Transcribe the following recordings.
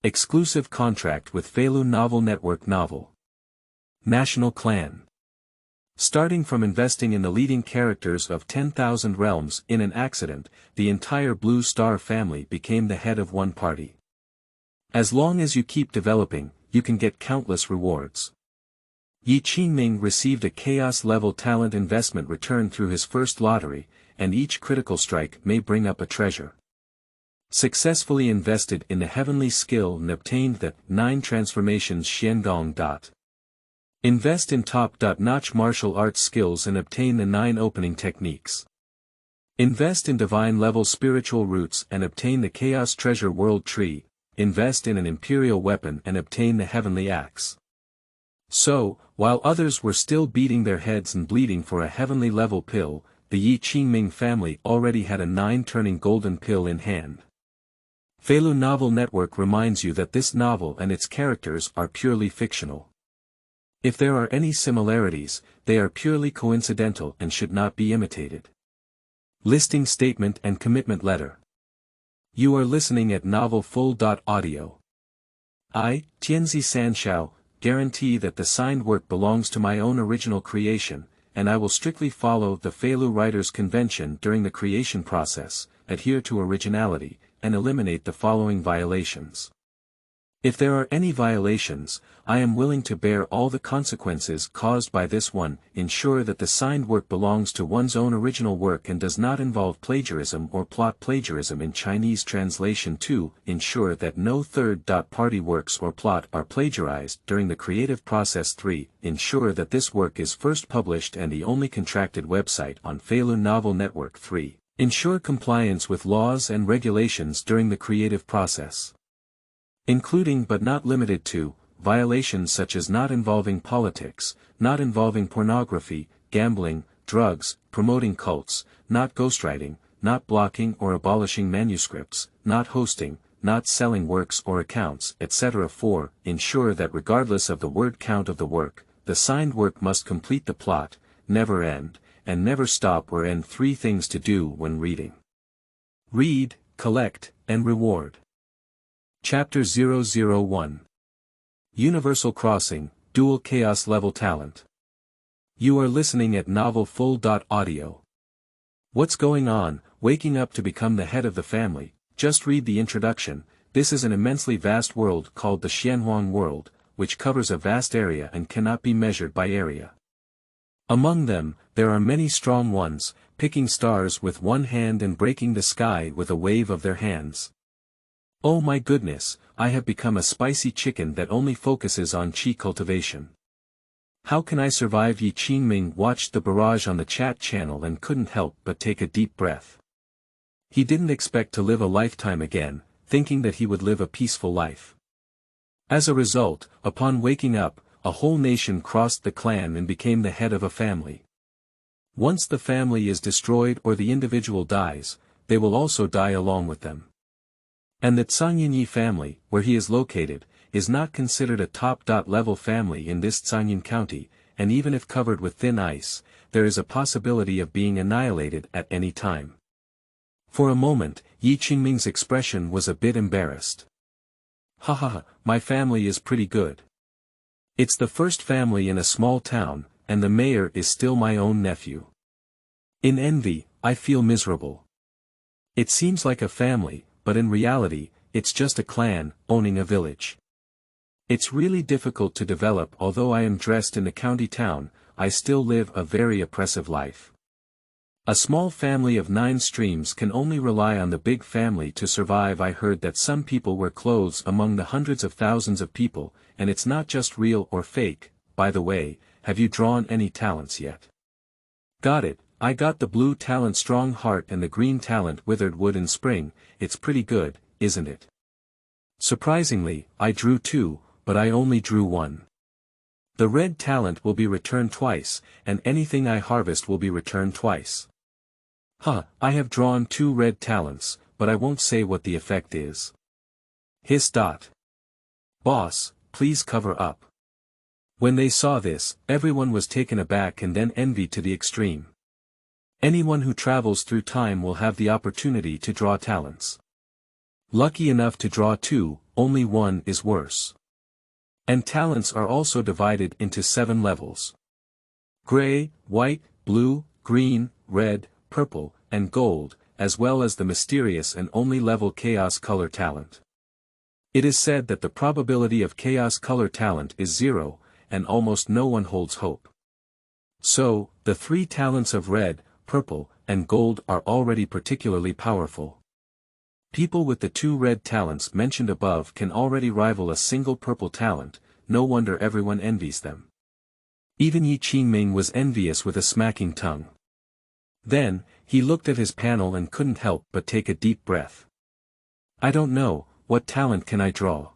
Exclusive contract with Feilu Novel Network Novel. National clan. Starting from investing in the leading characters of 10,000 Realms in an accident, the entire Blue Star family became the head of one party. As long as you keep developing, you can get countless rewards. Ye Qingming received a chaos-level talent investment return through his first lottery, and each critical strike may bring up a treasure. Successfully invested in the heavenly skill and obtained the Nine Transformations Xuangong. Invest in top-notch martial arts skills and obtain the 9 opening techniques. Invest in divine-level spiritual roots and obtain the Chaos Treasure World Tree. Invest in an imperial weapon and obtain the heavenly axe. So, while others were still beating their heads and bleeding for a heavenly level pill, the Ye Qingming family already had a 9-turning golden pill in hand. Feilu Novel Network reminds you that this novel and its characters are purely fictional. If there are any similarities, they are purely coincidental and should not be imitated. Listing statement and commitment letter. You are listening at novelfull.audio. I, Tianzi Sanshao, guarantee that the signed work belongs to my own original creation, and I will strictly follow the Feilu Writers' Convention during the creation process, adhere to originality, and eliminate the following violations. If there are any violations, I am willing to bear all the consequences caused by this one. Ensure that the signed work belongs to one's own original work and does not involve plagiarism or plot plagiarism in Chinese translation. 2. Ensure that no third-party works or plot are plagiarized during the creative process. 3. Ensure that this work is first published and the only contracted website on Feilu Novel Network. 3. Ensure compliance with laws and regulations during the creative process, including but not limited to, violations such as not involving politics, not involving pornography, gambling, drugs, promoting cults, not ghostwriting, not blocking or abolishing manuscripts, not hosting, not selling works or accounts, etc. 4. Ensure that regardless of the word count of the work, the signed work must complete the plot, never end, and never stop or end. 3 things to do when reading. Read, collect, and reward. Chapter 001. Universal Crossing, Dual Chaos Level Talent. You are listening at novelfull.audio. What's going on? Waking up to become the head of the family. Just read the introduction. This is an immensely vast world called the Xuangong world, which covers a vast area and cannot be measured by area. Among them, there are many strong ones, picking stars with one hand and breaking the sky with a wave of their hands. Oh my goodness, I have become a spicy chicken that only focuses on qi cultivation. How can I survive? Ye Qingming watched the barrage on the chat channel and couldn't help but take a deep breath. He didn't expect to live a lifetime again, thinking that he would live a peaceful life. As a result, upon waking up, a whole nation crossed the clan and became the head of a family. Once the family is destroyed or the individual dies, they will also die along with them. And the Zhangyanyi family, where he is located, is not considered a top-level family in this Zhangyan county, and even if covered with thin ice, there is a possibility of being annihilated at any time. For a moment, Ye Qingming's expression was a bit embarrassed. Ha, my family is pretty good. It's the first family in a small town, and the mayor is still my own nephew. In envy, I feel miserable. It seems like a family, but in reality, it's just a clan, owning a village. It's really difficult to develop. Although I am dressed in the county town, I still live a very oppressive life. A small family of 9 streams can only rely on the big family to survive. I heard that some people wear clothes among the hundreds of thousands of people, and it's not just real or fake. By the way, have you drawn any talents yet? Got it, I got the blue talent Strong Heart and the green talent Withered Wood in Spring. It's pretty good, isn't it? Surprisingly, I drew 2, but I only drew 1. The red talent will be returned twice, and anything I harvest will be returned twice. I have drawn 2 red talents, but I won't say what the effect is. Hiss. Boss, please cover up. When they saw this, everyone was taken aback and then envied to the extreme. Anyone who travels through time will have the opportunity to draw talents. Lucky enough to draw 2, only one is worse. And talents are also divided into 7 levels. Gray, white, blue, green, red, purple, and gold, as well as the mysterious and only level chaos color talent. It is said that the probability of chaos color talent is 0, and almost no one holds hope. So, the 3 talents of red, purple, and gold are already particularly powerful. People with the 2 red talents mentioned above can already rival a single purple talent, no wonder everyone envies them. Even Ye Qingming was envious with a smacking tongue. Then, he looked at his panel and couldn't help but take a deep breath. I don't know, what talent can I draw?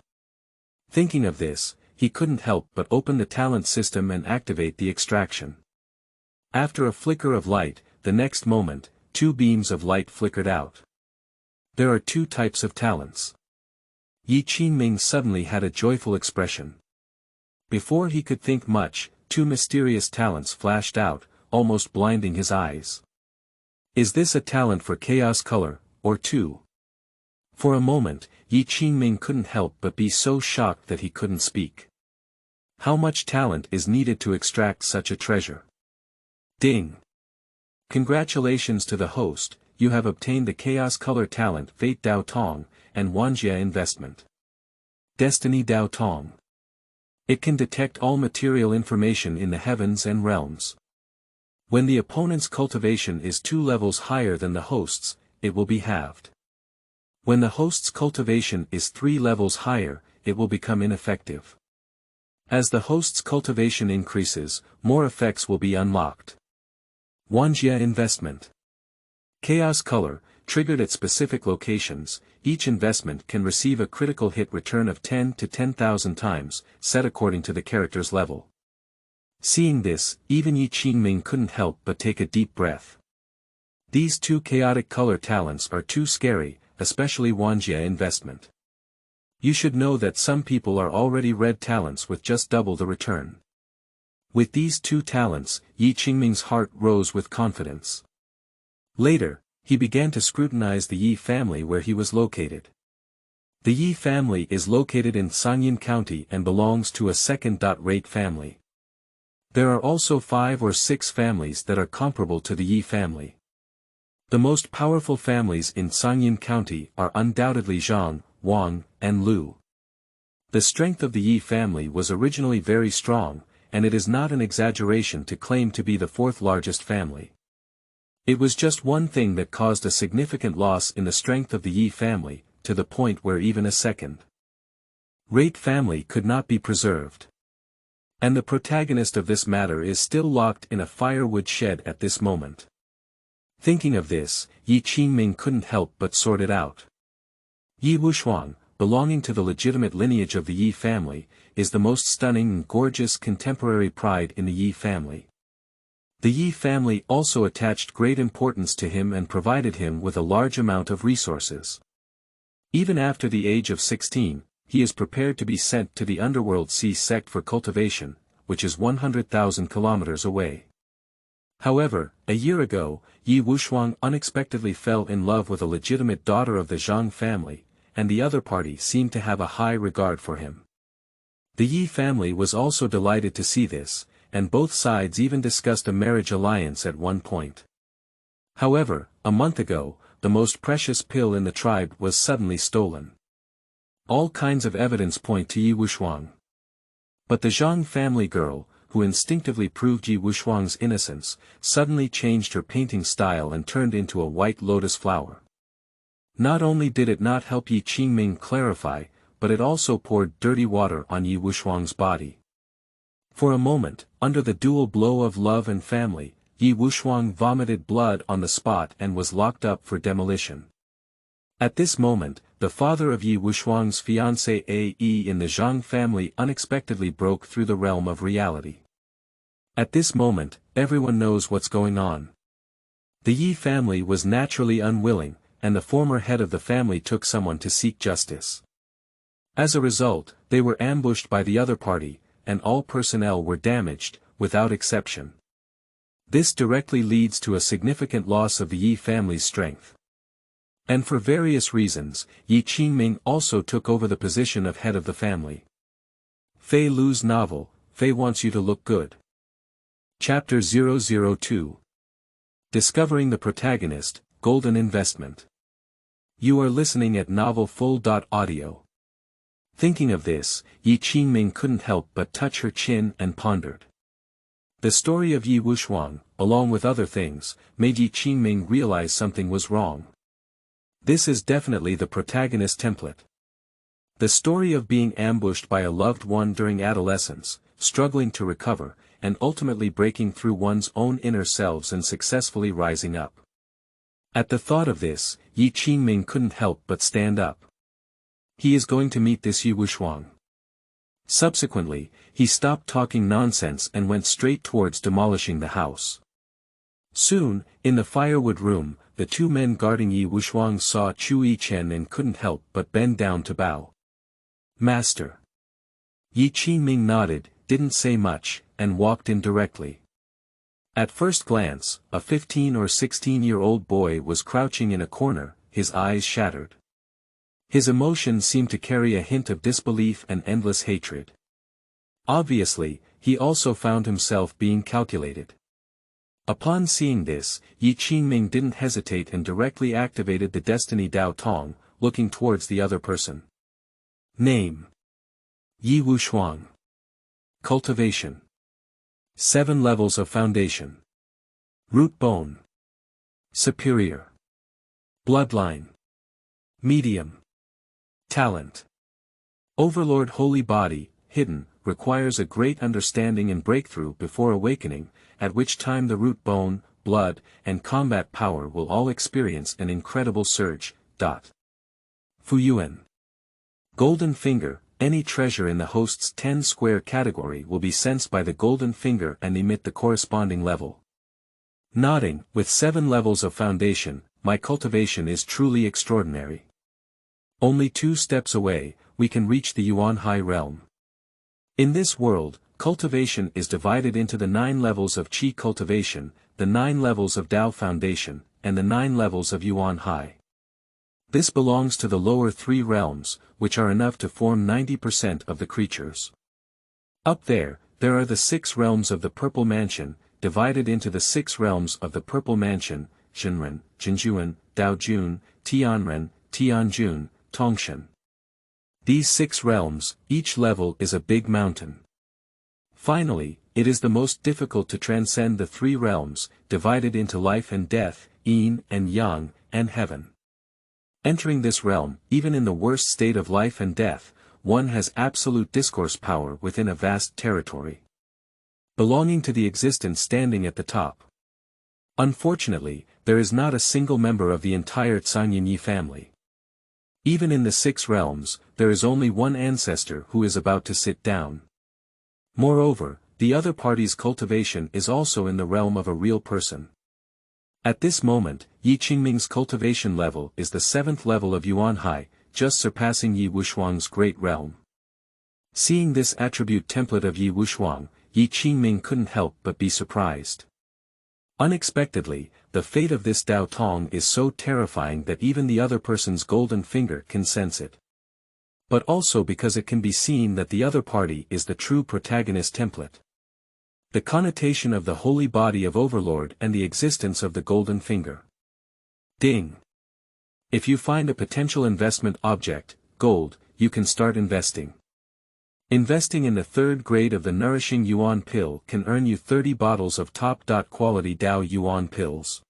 Thinking of this, he couldn't help but open the talent system and activate the extraction. After a flicker of light, the next moment, 2 beams of light flickered out. There are 2 types of talents. Ye Qingming suddenly had a joyful expression. Before he could think much, 2 mysterious talents flashed out, almost blinding his eyes. Is this a talent for chaos color, or 2? For a moment, Ye Qingming couldn't help but be so shocked that he couldn't speak. How much talent is needed to extract such a treasure? Ding! Congratulations to the host, you have obtained the chaos color talent Fate Dao Tong, and Wanjia investment. Destiny Dao Tong. It can detect all material information in the heavens and realms. When the opponent's cultivation is 2 levels higher than the host's, it will be halved. When the host's cultivation is 3 levels higher, it will become ineffective. As the host's cultivation increases, more effects will be unlocked. Wanjia investment. Chaos color, triggered at specific locations, each investment can receive a critical hit return of 10 to 10,000 times, set according to the character's level. Seeing this, even Ye Qingming couldn't help but take a deep breath. These 2 chaotic color talents are too scary, especially Wanjia investment. You should know that some people are already red talents with just double the return. With these 2 talents, Ye Qingming's heart rose with confidence. Later, he began to scrutinize the Ye family where he was located. The Ye family is located in Sangyin County and belongs to a second-rate family. There are also 5 or 6 families that are comparable to the Ye family. The most powerful families in Sangyin County are undoubtedly Zhang, Wang, and Lu. The strength of the Ye family was originally very strong, and it is not an exaggeration to claim to be the 4th largest family. It was just one thing that caused a significant loss in the strength of the Ye family, to the point where even a second-rate family could not be preserved. And the protagonist of this matter is still locked in a firewood shed at this moment. Thinking of this, Ye Qingming couldn't help but sort it out. Ye Wushuang, belonging to the legitimate lineage of the Ye family, is the most stunning and gorgeous contemporary pride in the Ye family. The Ye family also attached great importance to him and provided him with a large amount of resources. Even after the age of 16, he is prepared to be sent to the underworld sea sect for cultivation, which is 100,000 kilometers away. However, a year ago, Ye Wushuang unexpectedly fell in love with a legitimate daughter of the Zhang family, and the other party seemed to have a high regard for him. The Ye family was also delighted to see this, and both sides even discussed a marriage alliance at one point. However, a month ago, the most precious pill in the tribe was suddenly stolen. All kinds of evidence point to Ye Wushuang. But the Zhang family girl, who instinctively proved Ye Wushuang's innocence, suddenly changed her painting style and turned into a white lotus flower. Not only did it not help Ye Qingming clarify, but it also poured dirty water on Ye Wushuang's body. For a moment, under the dual blow of love and family, Ye Wushuang vomited blood on the spot and was locked up for demolition. At this moment, the father of Ye Wushuang's fiancée A.E. in the Zhang family unexpectedly broke through the realm of reality. At this moment, everyone knows what's going on. The Ye family was naturally unwilling, and the former head of the family took someone to seek justice. As a result, they were ambushed by the other party, and all personnel were damaged, without exception. This directly leads to a significant loss of the Ye family's strength. And for various reasons, Ye Qingming also took over the position of head of the family. Feilu's novel, Fei Wants You to Look Good. Chapter 002. Discovering the Protagonist, Golden Investment. You are listening at novelfull.audio. Thinking of this, Ye Qingming couldn't help but touch her chin and pondered. The story of Ye Wuxuang, along with other things, made Ye Qingming realize something was wrong. This is definitely the protagonist template. The story of being ambushed by a loved one during adolescence, struggling to recover, and ultimately breaking through one's own inner selves and successfully rising up. At the thought of this, Ye Qingming couldn't help but stand up. He is going to meet this Ye Wuxuang. Subsequently, he stopped talking nonsense and went straight towards demolishing the house. Soon, in the firewood room, the two men guarding Ye Wuxuang saw Chu Yichen and couldn't help but bend down to bow. Master. Ye Qingming nodded, didn't say much, and walked in directly. At first glance, a 15 or 16-year-old boy was crouching in a corner, his eyes shattered. His emotions seemed to carry a hint of disbelief and endless hatred. Obviously, he also found himself being calculated. Upon seeing this, Ye Qingming didn't hesitate and directly activated the Destiny Dao Tong, looking towards the other person. Name. Ye Wuxuang. Cultivation. 7 levels of foundation. Root bone. Superior. Bloodline. Medium. Talent. Overlord Holy Body, hidden, requires a great understanding and breakthrough before awakening, at which time the root bone, blood, and combat power will all experience an incredible surge. Fuyuan. Golden Finger, any treasure in the host's 10 square category will be sensed by the golden finger and emit the corresponding level. Nodding, with 7 levels of foundation, my cultivation is truly extraordinary. Only 2 steps away, we can reach the Yuan High realm. In this world, cultivation is divided into the 9 levels of Qi cultivation, the 9 levels of Dao foundation, and the 9 levels of Yuan High. This belongs to the lower 3 realms, which are enough to form 90% of the creatures. Up there are the 6 realms of the Purple Mansion, divided into the 6 realms of the Purple Mansion, Zhenren, Zhenjuan, Daojun, Tianren, Tianjun, Tongshan. These 6 realms, each level is a big mountain. Finally, it is the most difficult to transcend the 3 realms, divided into life and death, yin and yang, and heaven. Entering this realm, even in the worst state of life and death, one has absolute discourse power within a vast territory, belonging to the existence standing at the top. Unfortunately, there is not a single member of the entire Zhangyanyi family. Even in the 6 realms, there is only one ancestor who is about to sit down. Moreover, the other party's cultivation is also in the realm of a real person. At this moment, Ye Qingming's cultivation level is the 7th level of Yuan High, just surpassing Ye Wuxuang's great realm. Seeing this attribute template of Ye Wuxuang, Ye Qingming couldn't help but be surprised. Unexpectedly, the fate of this Dao Tong is so terrifying that even the other person's golden finger can sense it. But also because it can be seen that the other party is the true protagonist template. The connotation of the holy body of Overlord and the existence of the golden finger. Ding. If you find a potential investment object, gold, you can start investing. Investing in the 3rd grade of the Nourishing Yuan pill can earn you 30 bottles of top-quality Dao Yuan pills.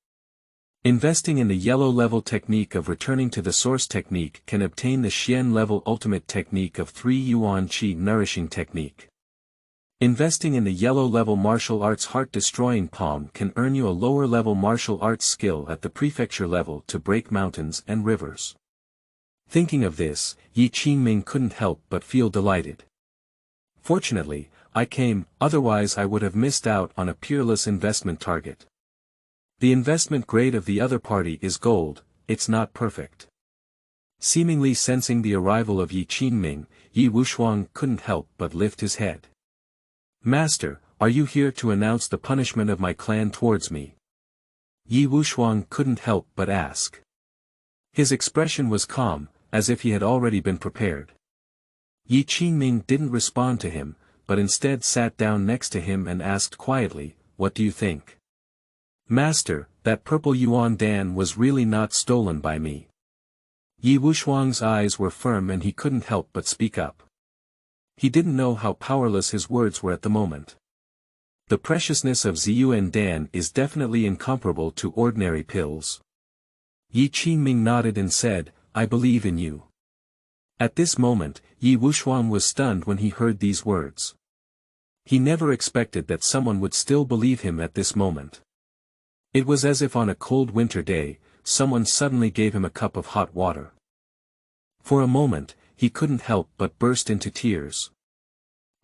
Investing in the yellow level technique of returning to the source technique can obtain the Xian level ultimate technique of 3 Yuan Qi nourishing technique. Investing in the yellow level martial arts heart destroying palm can earn you a lower level martial arts skill at the prefecture level to break mountains and rivers. Thinking of this, Ye Qingming couldn't help but feel delighted. Fortunately, I came, otherwise I would have missed out on a peerless investment target. The investment grade of the other party is gold, it's not perfect. Seemingly sensing the arrival of Ye Qingming, Ye Wuxuang couldn't help but lift his head. Master, are you here to announce the punishment of my clan towards me? Ye Wuxuang couldn't help but ask. His expression was calm, as if he had already been prepared. Ye Qingming didn't respond to him, but instead sat down next to him and asked quietly, "What do you think?" "Master, that purple yuan dan was really not stolen by me." Ye Wuxuang's eyes were firm and he couldn't help but speak up. He didn't know how powerless his words were at the moment. The preciousness of Ziyuan Dan is definitely incomparable to ordinary pills. Ye Qingming nodded and said, "I believe in you." At this moment, Ye Wuxuang was stunned when he heard these words. He never expected that someone would still believe him at this moment. It was as if on a cold winter day, someone suddenly gave him a cup of hot water. For a moment, he couldn't help but burst into tears.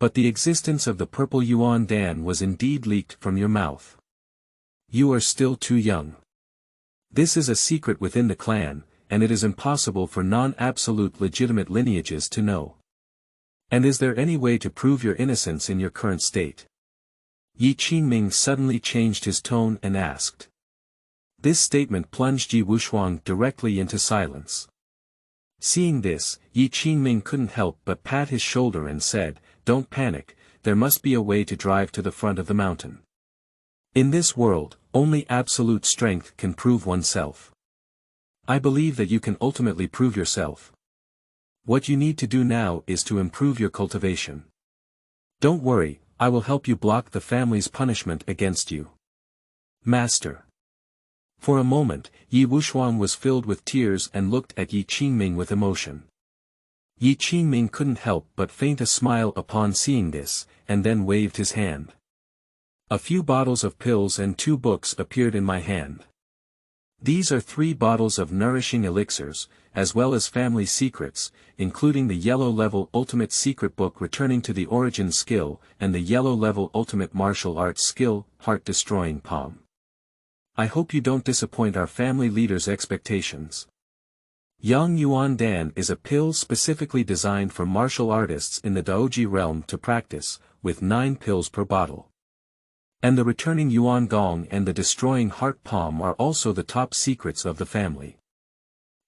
But the existence of the purple yuan dan was indeed leaked from your mouth. You are still too young. This is a secret within the clan, and it is impossible for non-absolute legitimate lineages to know. And is there any way to prove your innocence in your current state? Ye Qingming suddenly changed his tone and asked. This statement plunged Ye Wuxuang directly into silence. Seeing this, Ye Qingming couldn't help but pat his shoulder and said, "Don't panic, there must be a way to drive to the front of the mountain. In this world, only absolute strength can prove oneself. I believe that you can ultimately prove yourself. What you need to do now is to improve your cultivation. Don't worry, I will help you block the family's punishment against you." Master. For a moment, Ye Wuxuang was filled with tears and looked at Ye Qingming with emotion. Ye Qingming couldn't help but feign a smile upon seeing this, and then waved his hand. A few bottles of pills and 2 books appeared in my hand. These are 3 bottles of nourishing elixirs, as well as family secrets, including the yellow-level ultimate secret book Returning to the Origin skill, and the yellow-level ultimate martial arts skill, Heart-Destroying Palm. I hope you don't disappoint our family leader's expectations. Yang Yuan Dan is a pill specifically designed for martial artists in the Daoji realm to practice, with 9 pills per bottle. And the Returning Yuan Gong and the Destroying Heart Palm are also the top secrets of the family.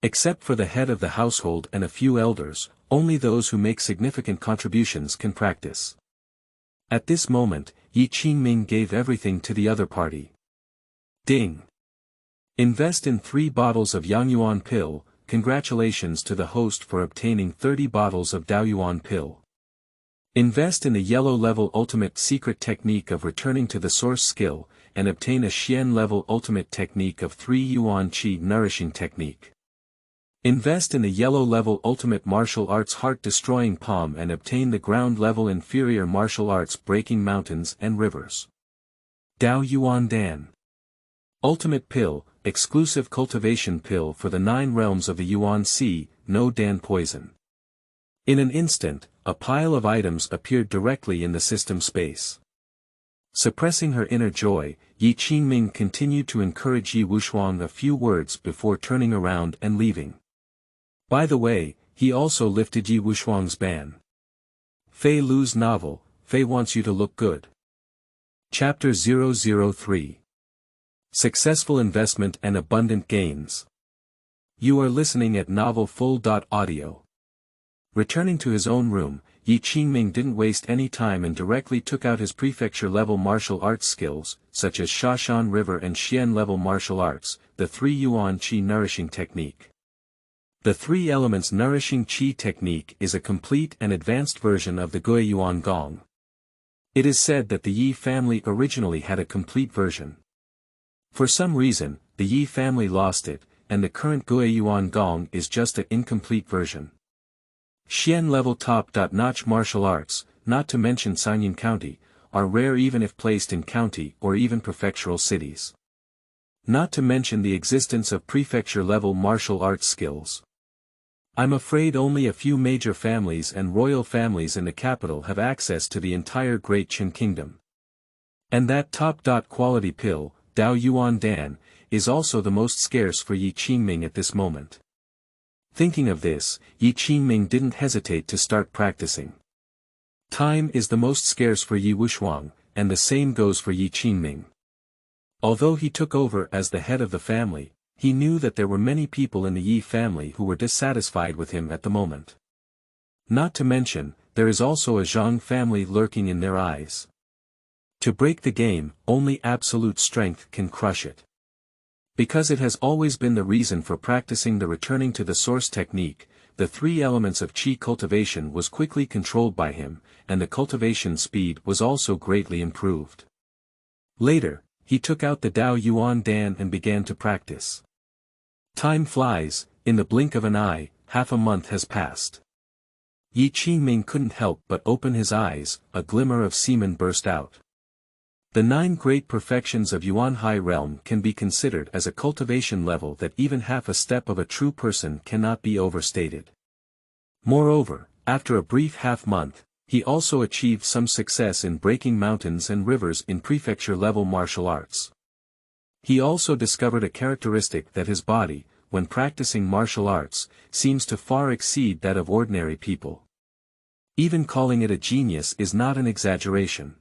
Except for the head of the household and a few elders, only those who make significant contributions can practice. At this moment, Ye Qingming gave everything to the other party. Ding! Invest in 3 bottles of Yangyuan pill. Congratulations to the host for obtaining 30 bottles of Daoyuan pill. Invest in the yellow-level ultimate secret technique of Returning to the Source skill, and obtain a Xian-level ultimate technique of 3 Yuan Qi nourishing technique. Invest in the yellow-level ultimate martial arts Heart-Destroying Palm and obtain the ground-level inferior martial arts Breaking Mountains and Rivers. Dao Yuan Dan. Ultimate pill, exclusive cultivation pill for the 9 realms of the Yuan Sea, no Dan poison. In an instant, a pile of items appeared directly in the system space. Suppressing her inner joy, Ye Qingming continued to encourage Ye Wuxuang a few words before turning around and leaving. By the way, he also lifted Ye Wuxuang's ban. Feilu's novel, Fei Wants You to Look Good. Chapter 003. Successful Investment and Abundant Gains. You are listening at novelfull.audio. Returning to his own room, Ye Qingming didn't waste any time and directly took out his prefecture-level martial arts skills, such as Shashan River and Xian-level martial arts, the 3 Yuan Qi nourishing technique. The 3 elements nourishing Qi technique is a complete and advanced version of the Gui Yuan Gong. It is said that the Yi family originally had a complete version. For some reason, the Yi family lost it, and the current Gui Yuan Gong is just an incomplete version. Xian-level top-notch martial arts, not to mention Sanyin County, are rare even if placed in county or even prefectural cities. Not to mention the existence of prefecture-level martial arts skills. I'm afraid only a few major families and royal families in the capital have access to the entire Great Qin Kingdom. And that top-quality pill, Dao Yuan Dan, is also the most scarce for Ye Qingming at this moment. Thinking of this, Ye Qingming didn't hesitate to start practicing. Time is the most scarce for Ye Wuxuang, and the same goes for Ye Qingming. Although he took over as the head of the family, he knew that there were many people in the Ye family who were dissatisfied with him at the moment. Not to mention, there is also a Zhang family lurking in their eyes. To break the game, only absolute strength can crush it. Because it has always been the reason for practicing the returning to the source technique, the three elements of qi cultivation was quickly controlled by him, and the cultivation speed was also greatly improved. Later, he took out the Dao Yuan Dan and began to practice. Time flies, in the blink of an eye, half a month has passed. Ye Qingming couldn't help but open his eyes, a glimmer of semen burst out. The 9 great perfections of Yuan High Realm can be considered as a cultivation level that even half a step of a true person cannot be overstated. Moreover, after a brief half-month, he also achieved some success in breaking mountains and rivers in prefecture-level martial arts. He also discovered a characteristic that his body, when practicing martial arts, seems to far exceed that of ordinary people. Even calling it a genius is not an exaggeration.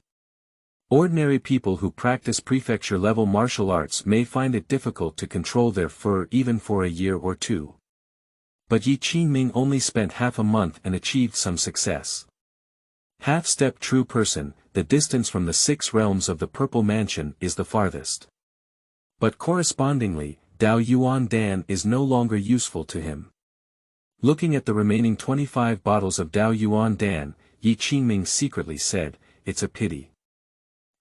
Ordinary people who practice prefecture-level martial arts may find it difficult to control their fur even for a year or two. But Ye Qingming only spent half a month and achieved some success. Half-step true person, the distance from the 6 realms of the Purple Mansion is the farthest. But correspondingly, Dao Yuan Dan is no longer useful to him. Looking at the remaining 25 bottles of Dao Yuan Dan, Ye Qingming secretly said, "It's a pity.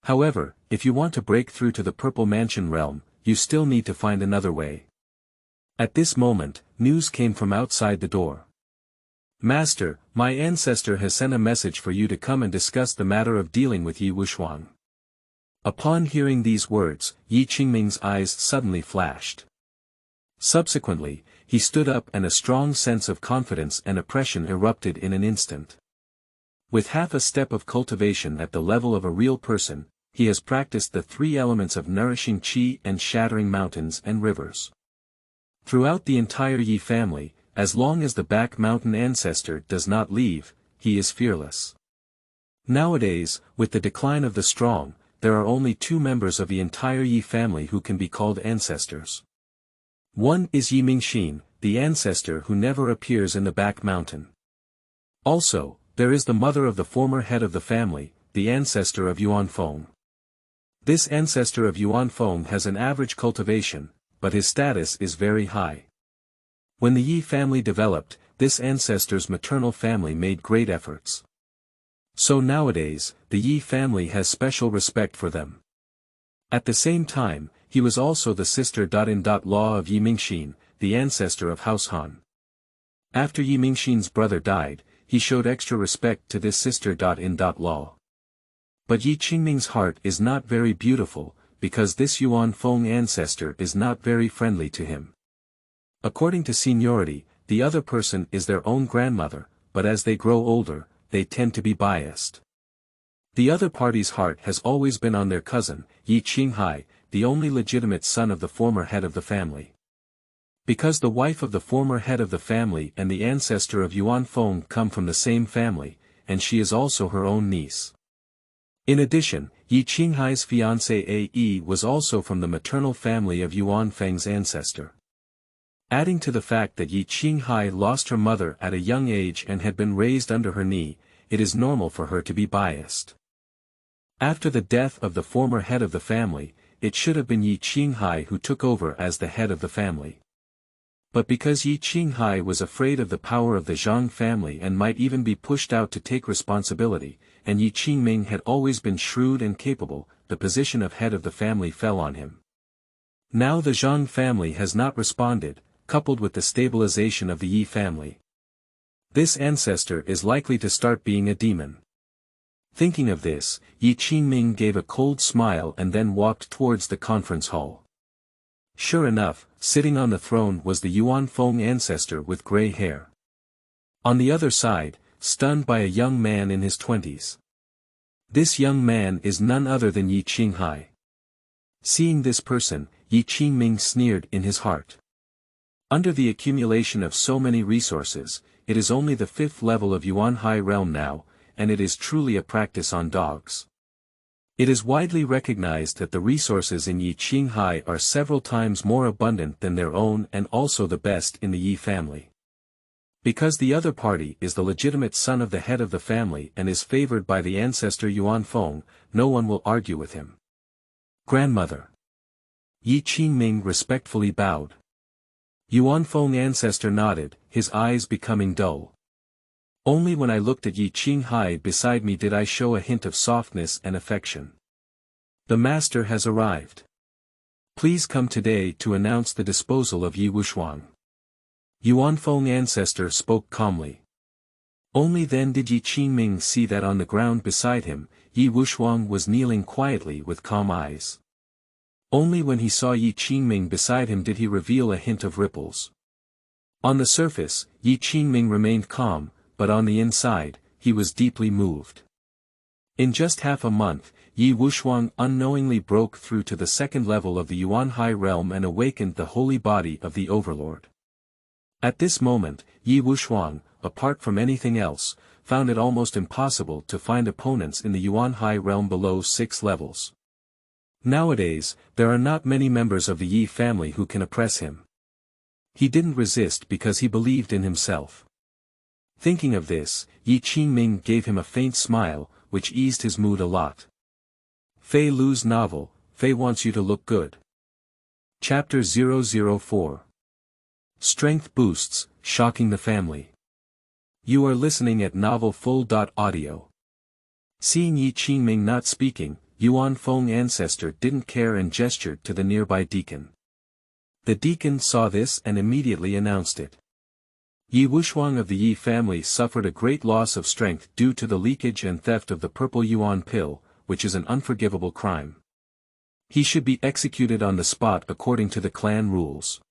However, if you want to break through to the Purple Mansion realm, you still need to find another way." At this moment, news came from outside the door. "Master, my ancestor has sent a message for you to come and discuss the matter of dealing with Ye Wuxuang." Upon hearing these words, Ye Qingming's eyes suddenly flashed. Subsequently, he stood up and a strong sense of confidence and oppression erupted in an instant. With half a step of cultivation at the level of a real person, he has practiced the 3 elements of nourishing qi and shattering mountains and rivers. Throughout the entire Ye family, as long as the back mountain ancestor does not leave, he is fearless. Nowadays, with the decline of the strong, there are only 2 members of the entire Ye family who can be called ancestors. One is Ye Mingxin, the ancestor who never appears in the back mountain. Also, there is the mother of the former head of the family, the ancestor of Yuan Feng. This ancestor of Yuan Feng has an average cultivation, but his status is very high. When the Ye family developed, this ancestor's maternal family made great efforts. So nowadays, the Ye family has special respect for them. At the same time, he was also the sister-in-law of Ye Mingxin, the ancestor of House Han. After Ye Mingxin's brother died, he showed extra respect to this sister-in-law. But Ye Qingming's heart is not very beautiful, because this Yuan Feng ancestor is not very friendly to him. According to seniority, the other person is their own grandmother, but as they grow older, they tend to be biased. The other party's heart has always been on their cousin, Ye Qinghai, the only legitimate son of the former head of the family. Because the wife of the former head of the family and the ancestor of Yuan Feng come from the same family, and she is also her own niece. In addition, Ye Qinghai's fiancé A.E. was also from the maternal family of Yuan Feng's ancestor. Adding to the fact that Ye Qinghai lost her mother at a young age and had been raised under her knee, it is normal for her to be biased. After the death of the former head of the family, it should have been Ye Qinghai who took over as the head of the family. But because Ye Qinghai was afraid of the power of the Zhang family and might even be pushed out to take responsibility, and Ye Qingming had always been shrewd and capable, the position of head of the family fell on him. Now the Zhang family has not responded, coupled with the stabilization of the Ye family. This ancestor is likely to start being a demon. Thinking of this, Ye Qingming gave a cold smile and then walked towards the conference hall. Sure enough, sitting on the throne was the Yuan Feng ancestor with gray hair. On the other side, stunned by a young man in his 20s. This young man is none other than Ye Qinghai. Seeing this person, Ye Qingming sneered in his heart. Under the accumulation of so many resources, it is only the 5th level of Yuan High Realm now, and it is truly a practice on dogs. It is widely recognized that the resources in Ye Qingming are several times more abundant than their own and also the best in the Ye family. Because the other party is the legitimate son of the head of the family and is favored by the ancestor Yuanfeng, no one will argue with him. Grandmother. Ye Qingming respectfully bowed. Yuanfeng ancestor nodded, his eyes becoming dull. Only when I looked at Ye Qingming beside me did I show a hint of softness and affection. The master has arrived. Please come today to announce the disposal of Ye Wuxuang. Yuanfeng ancestor spoke calmly. Only then did Ye Qingming see that on the ground beside him, Ye Wuxuang was kneeling quietly with calm eyes. Only when he saw Ye Qingming beside him did he reveal a hint of ripples. On the surface, Ye Qingming remained calm, but on the inside, he was deeply moved. In just half a month, Ye Wuxuang unknowingly broke through to the second level of the Yuanhai realm and awakened the holy body of the Overlord. At this moment, Ye Wuxuang, apart from anything else, found it almost impossible to find opponents in the Yuanhai realm below 6 levels. Nowadays, there are not many members of the Ye family who can oppress him. He didn't resist because he believed in himself. Thinking of this, Ye Qingming gave him a faint smile, which eased his mood a lot. Feilu's novel, Fei Wants You to Look Good. Chapter 004. Strength Boosts, Shocking the Family. You are listening at novelfull.audio. Seeing Ye Qingming not speaking, Yuanfeng ancestor didn't care and gestured to the nearby deacon. The deacon saw this and immediately announced it. Ye Wuxuang of the Ye family suffered a great loss of strength due to the leakage and theft of the purple yuan pill, which is an unforgivable crime. He should be executed on the spot according to the clan rules.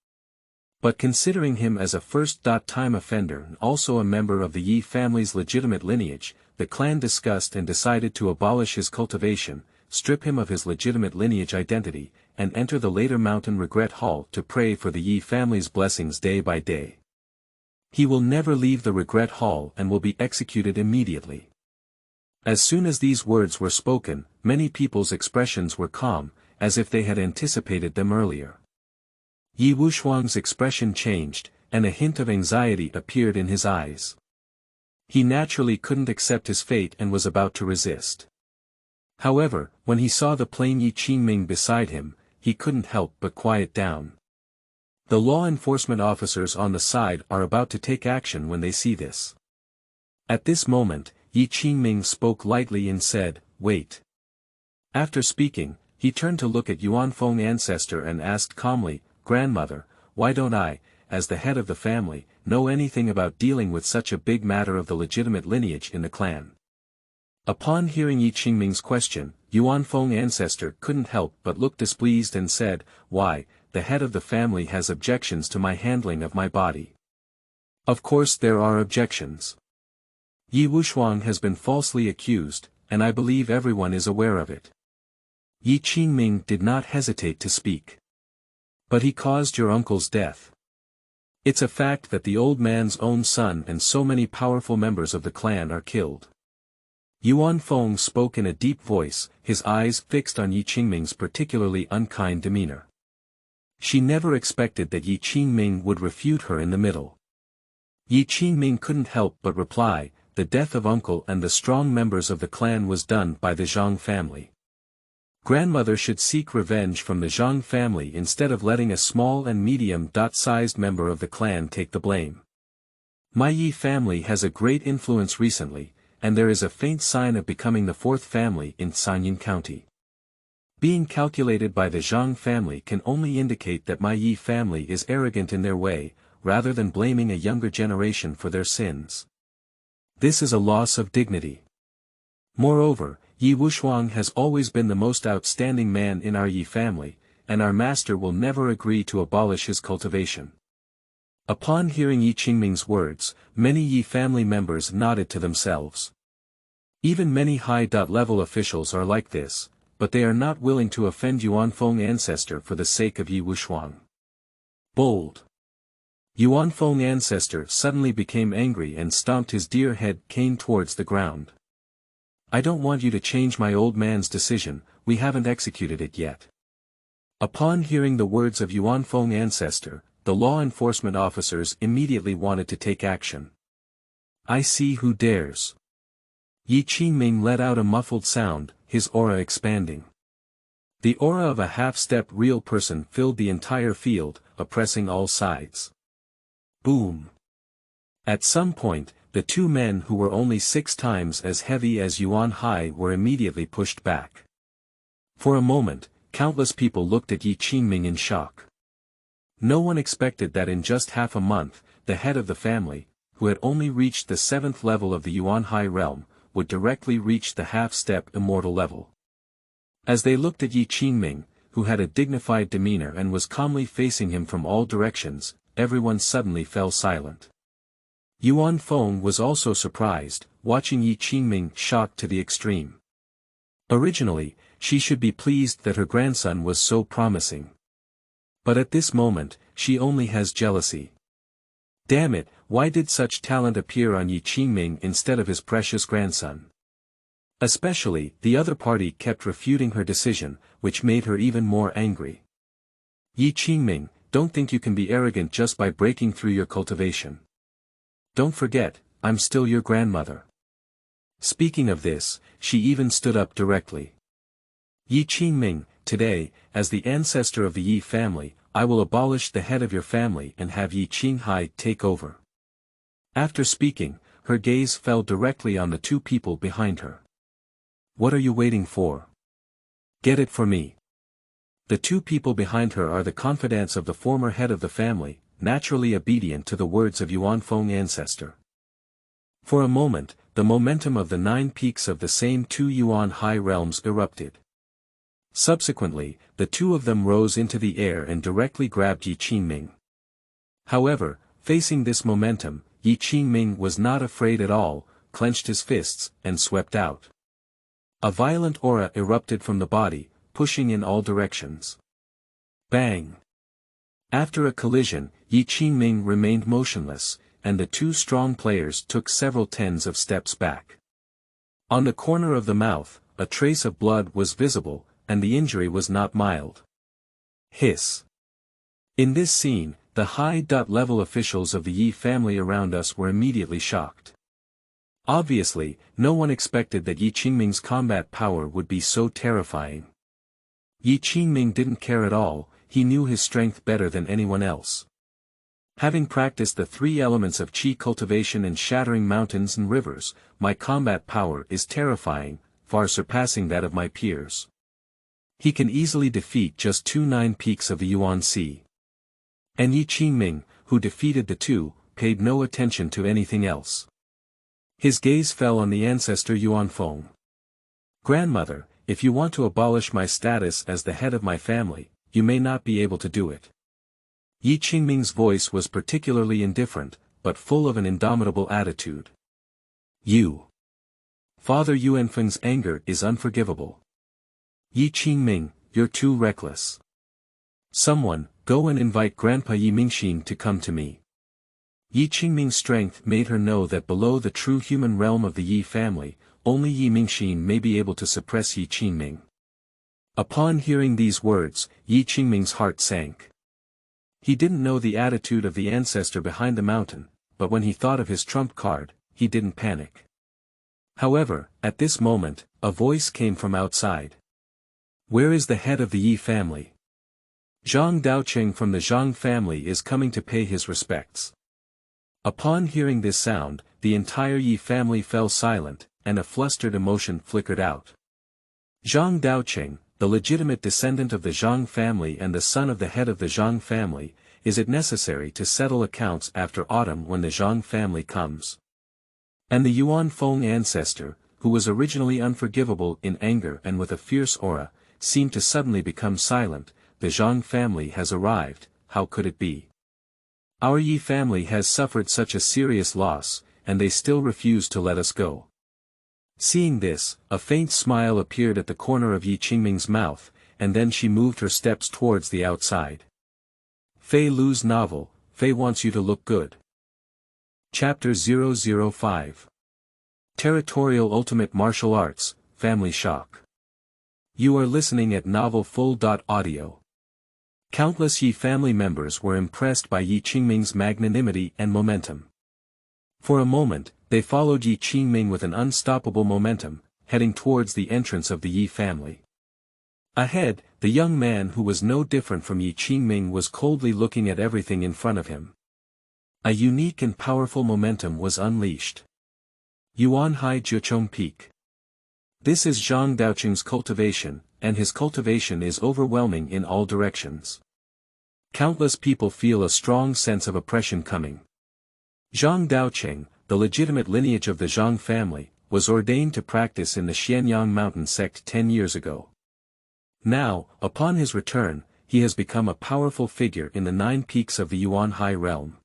But considering him as a first-time offender and also a member of the Ye family's legitimate lineage, the clan discussed and decided to abolish his cultivation, strip him of his legitimate lineage identity, and enter the later Mountain Regret Hall to pray for the Ye family's blessings day by day. He will never leave the Regret Hall and will be executed immediately. As soon as these words were spoken, many people's expressions were calm, as if they had anticipated them earlier. Ye Wuxuang's expression changed, and a hint of anxiety appeared in his eyes. He naturally couldn't accept his fate and was about to resist. However, when he saw the plain Ye Qingming beside him, he couldn't help but quiet down. The law enforcement officers on the side are about to take action when they see this. At this moment, Ye Qingming spoke lightly and said, "Wait." After speaking, he turned to look at Yuanfeng ancestor and asked calmly, "Grandmother, why don't I, as the head of the family, know anything about dealing with such a big matter of the legitimate lineage in the clan?" Upon hearing Ye Qingming's question, Yuanfeng ancestor couldn't help but look displeased and said, "Why, the head of the family has objections to my handling of my body." Of course there are objections. Ye Wuxuang has been falsely accused, and I believe everyone is aware of it. Ye Qingming did not hesitate to speak. But he caused your uncle's death. It's a fact that the old man's own son and so many powerful members of the clan are killed. Yuanfeng spoke in a deep voice, his eyes fixed on Ye Qingming's particularly unkind demeanor. She never expected that Ye Qingming would refute her in the middle. Ye Qingming couldn't help but reply, "The death of uncle and the strong members of the clan was done by the Zhang family. Grandmother should seek revenge from the Zhang family instead of letting a small and medium-sized member of the clan take the blame. My Ye family has a great influence recently, and there is a faint sign of becoming the fourth family in Sanyin County. Being calculated by the Zhang family can only indicate that my Ye family is arrogant in their way, rather than blaming a younger generation for their sins. This is a loss of dignity. Moreover, Ye Wuxuang has always been the most outstanding man in our Ye family, and our master will never agree to abolish his cultivation." Upon hearing Ye Qingming's words, many Ye family members nodded to themselves. Even many high-level officials are like this, but they are not willing to offend Yuanfeng ancestor for the sake of Ye Wuxuang. Bold. Yuanfeng ancestor suddenly became angry and stomped his deer head cane towards the ground. I don't want you to change my old man's decision, we haven't executed it yet. Upon hearing the words of Xuangong ancestor, the law enforcement officers immediately wanted to take action. I see who dares. Ye Qingming let out a muffled sound, his aura expanding. The aura of a half-step real person filled the entire field, oppressing all sides. Boom. At some point, the two men who were only 6 times as heavy as Yuan Hai were immediately pushed back. For a moment, countless people looked at Ye Qingming in shock. No one expected that in just half a month, the head of the family, who had only reached the 7th level of the Yuan Hai realm, would directly reach the half-step immortal level. As they looked at Ye Qingming, who had a dignified demeanor and was calmly facing him from all directions, everyone suddenly fell silent. Xuangong was also surprised, watching Ye Qingming shocked to the extreme. Originally, she should be pleased that her grandson was so promising. But at this moment, she only has jealousy. Damn it, why did such talent appear on Ye Qingming instead of his precious grandson? Especially, the other party kept refuting her decision, which made her even more angry. Ye Qingming, don't think you can be arrogant just by breaking through your cultivation. Don't forget, I'm still your grandmother. Speaking of this, she even stood up directly. Ye Qingming, today, as the ancestor of the Ye family, I will abolish the head of your family and have Ye Qinghai take over. After speaking, her gaze fell directly on the two people behind her. What are you waiting for? Get it for me. The two people behind her are the confidants of the former head of the family, naturally obedient to the words of Xuangong ancestor. For a moment, the momentum of the 9 peaks of the same 2 Yuan Hai realms erupted. Subsequently, the two of them rose into the air and directly grabbed Ye Qingming. However, facing this momentum, Ye Qingming was not afraid at all, clenched his fists, and swept out. A violent aura erupted from the body, pushing in all directions. Bang! After a collision, Ye Qingming remained motionless, and the two strong players took several tens of steps back. On the corner of the mouth, a trace of blood was visible, and the injury was not mild. Hiss! In this scene, the high-level officials of the Ye family around us were immediately shocked. Obviously, no one expected that Ye Qingming's combat power would be so terrifying. Ye Qingming didn't care at all, he knew his strength better than anyone else. Having practiced the 3 elements of qi cultivation and shattering mountains and rivers, my combat power is terrifying, far surpassing that of my peers. He can easily defeat just 2 9 peaks of the Yuan Sea. And Ye Qingming, who defeated the 2, paid no attention to anything else. His gaze fell on the ancestor Xuangong. Grandmother, if you want to abolish my status as the head of my family, you may not be able to do it. Ye Qingming's voice was particularly indifferent, but full of an indomitable attitude. You. Father Yuanfeng's anger is unforgivable. Ye Qingming, you're too reckless. Someone, go and invite Grandpa Ye Mingxin to come to me. Ye Qingming's strength made her know that below the true human realm of the Ye family, only Ye Mingxin may be able to suppress Ye Qingming. Upon hearing these words, Ye Qingming's heart sank. He didn't know the attitude of the ancestor behind the mountain, but when he thought of his trump card, he didn't panic. However, at this moment, a voice came from outside. Where is the head of the Ye family? Zhang Daocheng from the Zhang family is coming to pay his respects. Upon hearing this sound, the entire Ye family fell silent, and a flustered emotion flickered out. Zhang Daocheng, the legitimate descendant of the Zhang family and the son of the head of the Zhang family, is it necessary to settle accounts after autumn when the Zhang family comes? And the Xuangong ancestor, who was originally unforgivable in anger and with a fierce aura, seemed to suddenly become silent. The Zhang family has arrived, how could it be? Our Ye family has suffered such a serious loss, and they still refuse to let us go. Seeing this, a faint smile appeared at the corner of Ye Qingming's mouth, and then she moved her steps towards the outside. Feilu's novel, Fei wants you to look good. Chapter 005. Territorial Ultimate Martial Arts, Family Shock. You are listening at Novel Full.audio. Countless Ye family members were impressed by Ye Qingming's magnanimity and momentum. For a moment, they followed Ye Qingming with an unstoppable momentum, heading towards the entrance of the Ye family. Ahead, the young man who was no different from Ye Qingming was coldly looking at everything in front of him. A unique and powerful momentum was unleashed. Yuan Hai Jiuchong Peak. This is Zhang Daoqing's cultivation, and his cultivation is overwhelming in all directions. Countless people feel a strong sense of oppression coming. Zhang Daoqing, the legitimate lineage of the Zhang family, was ordained to practice in the Xianyang mountain sect 10 years ago. Now, upon his return, he has become a powerful figure in the 9 peaks of the Yuan Hai realm.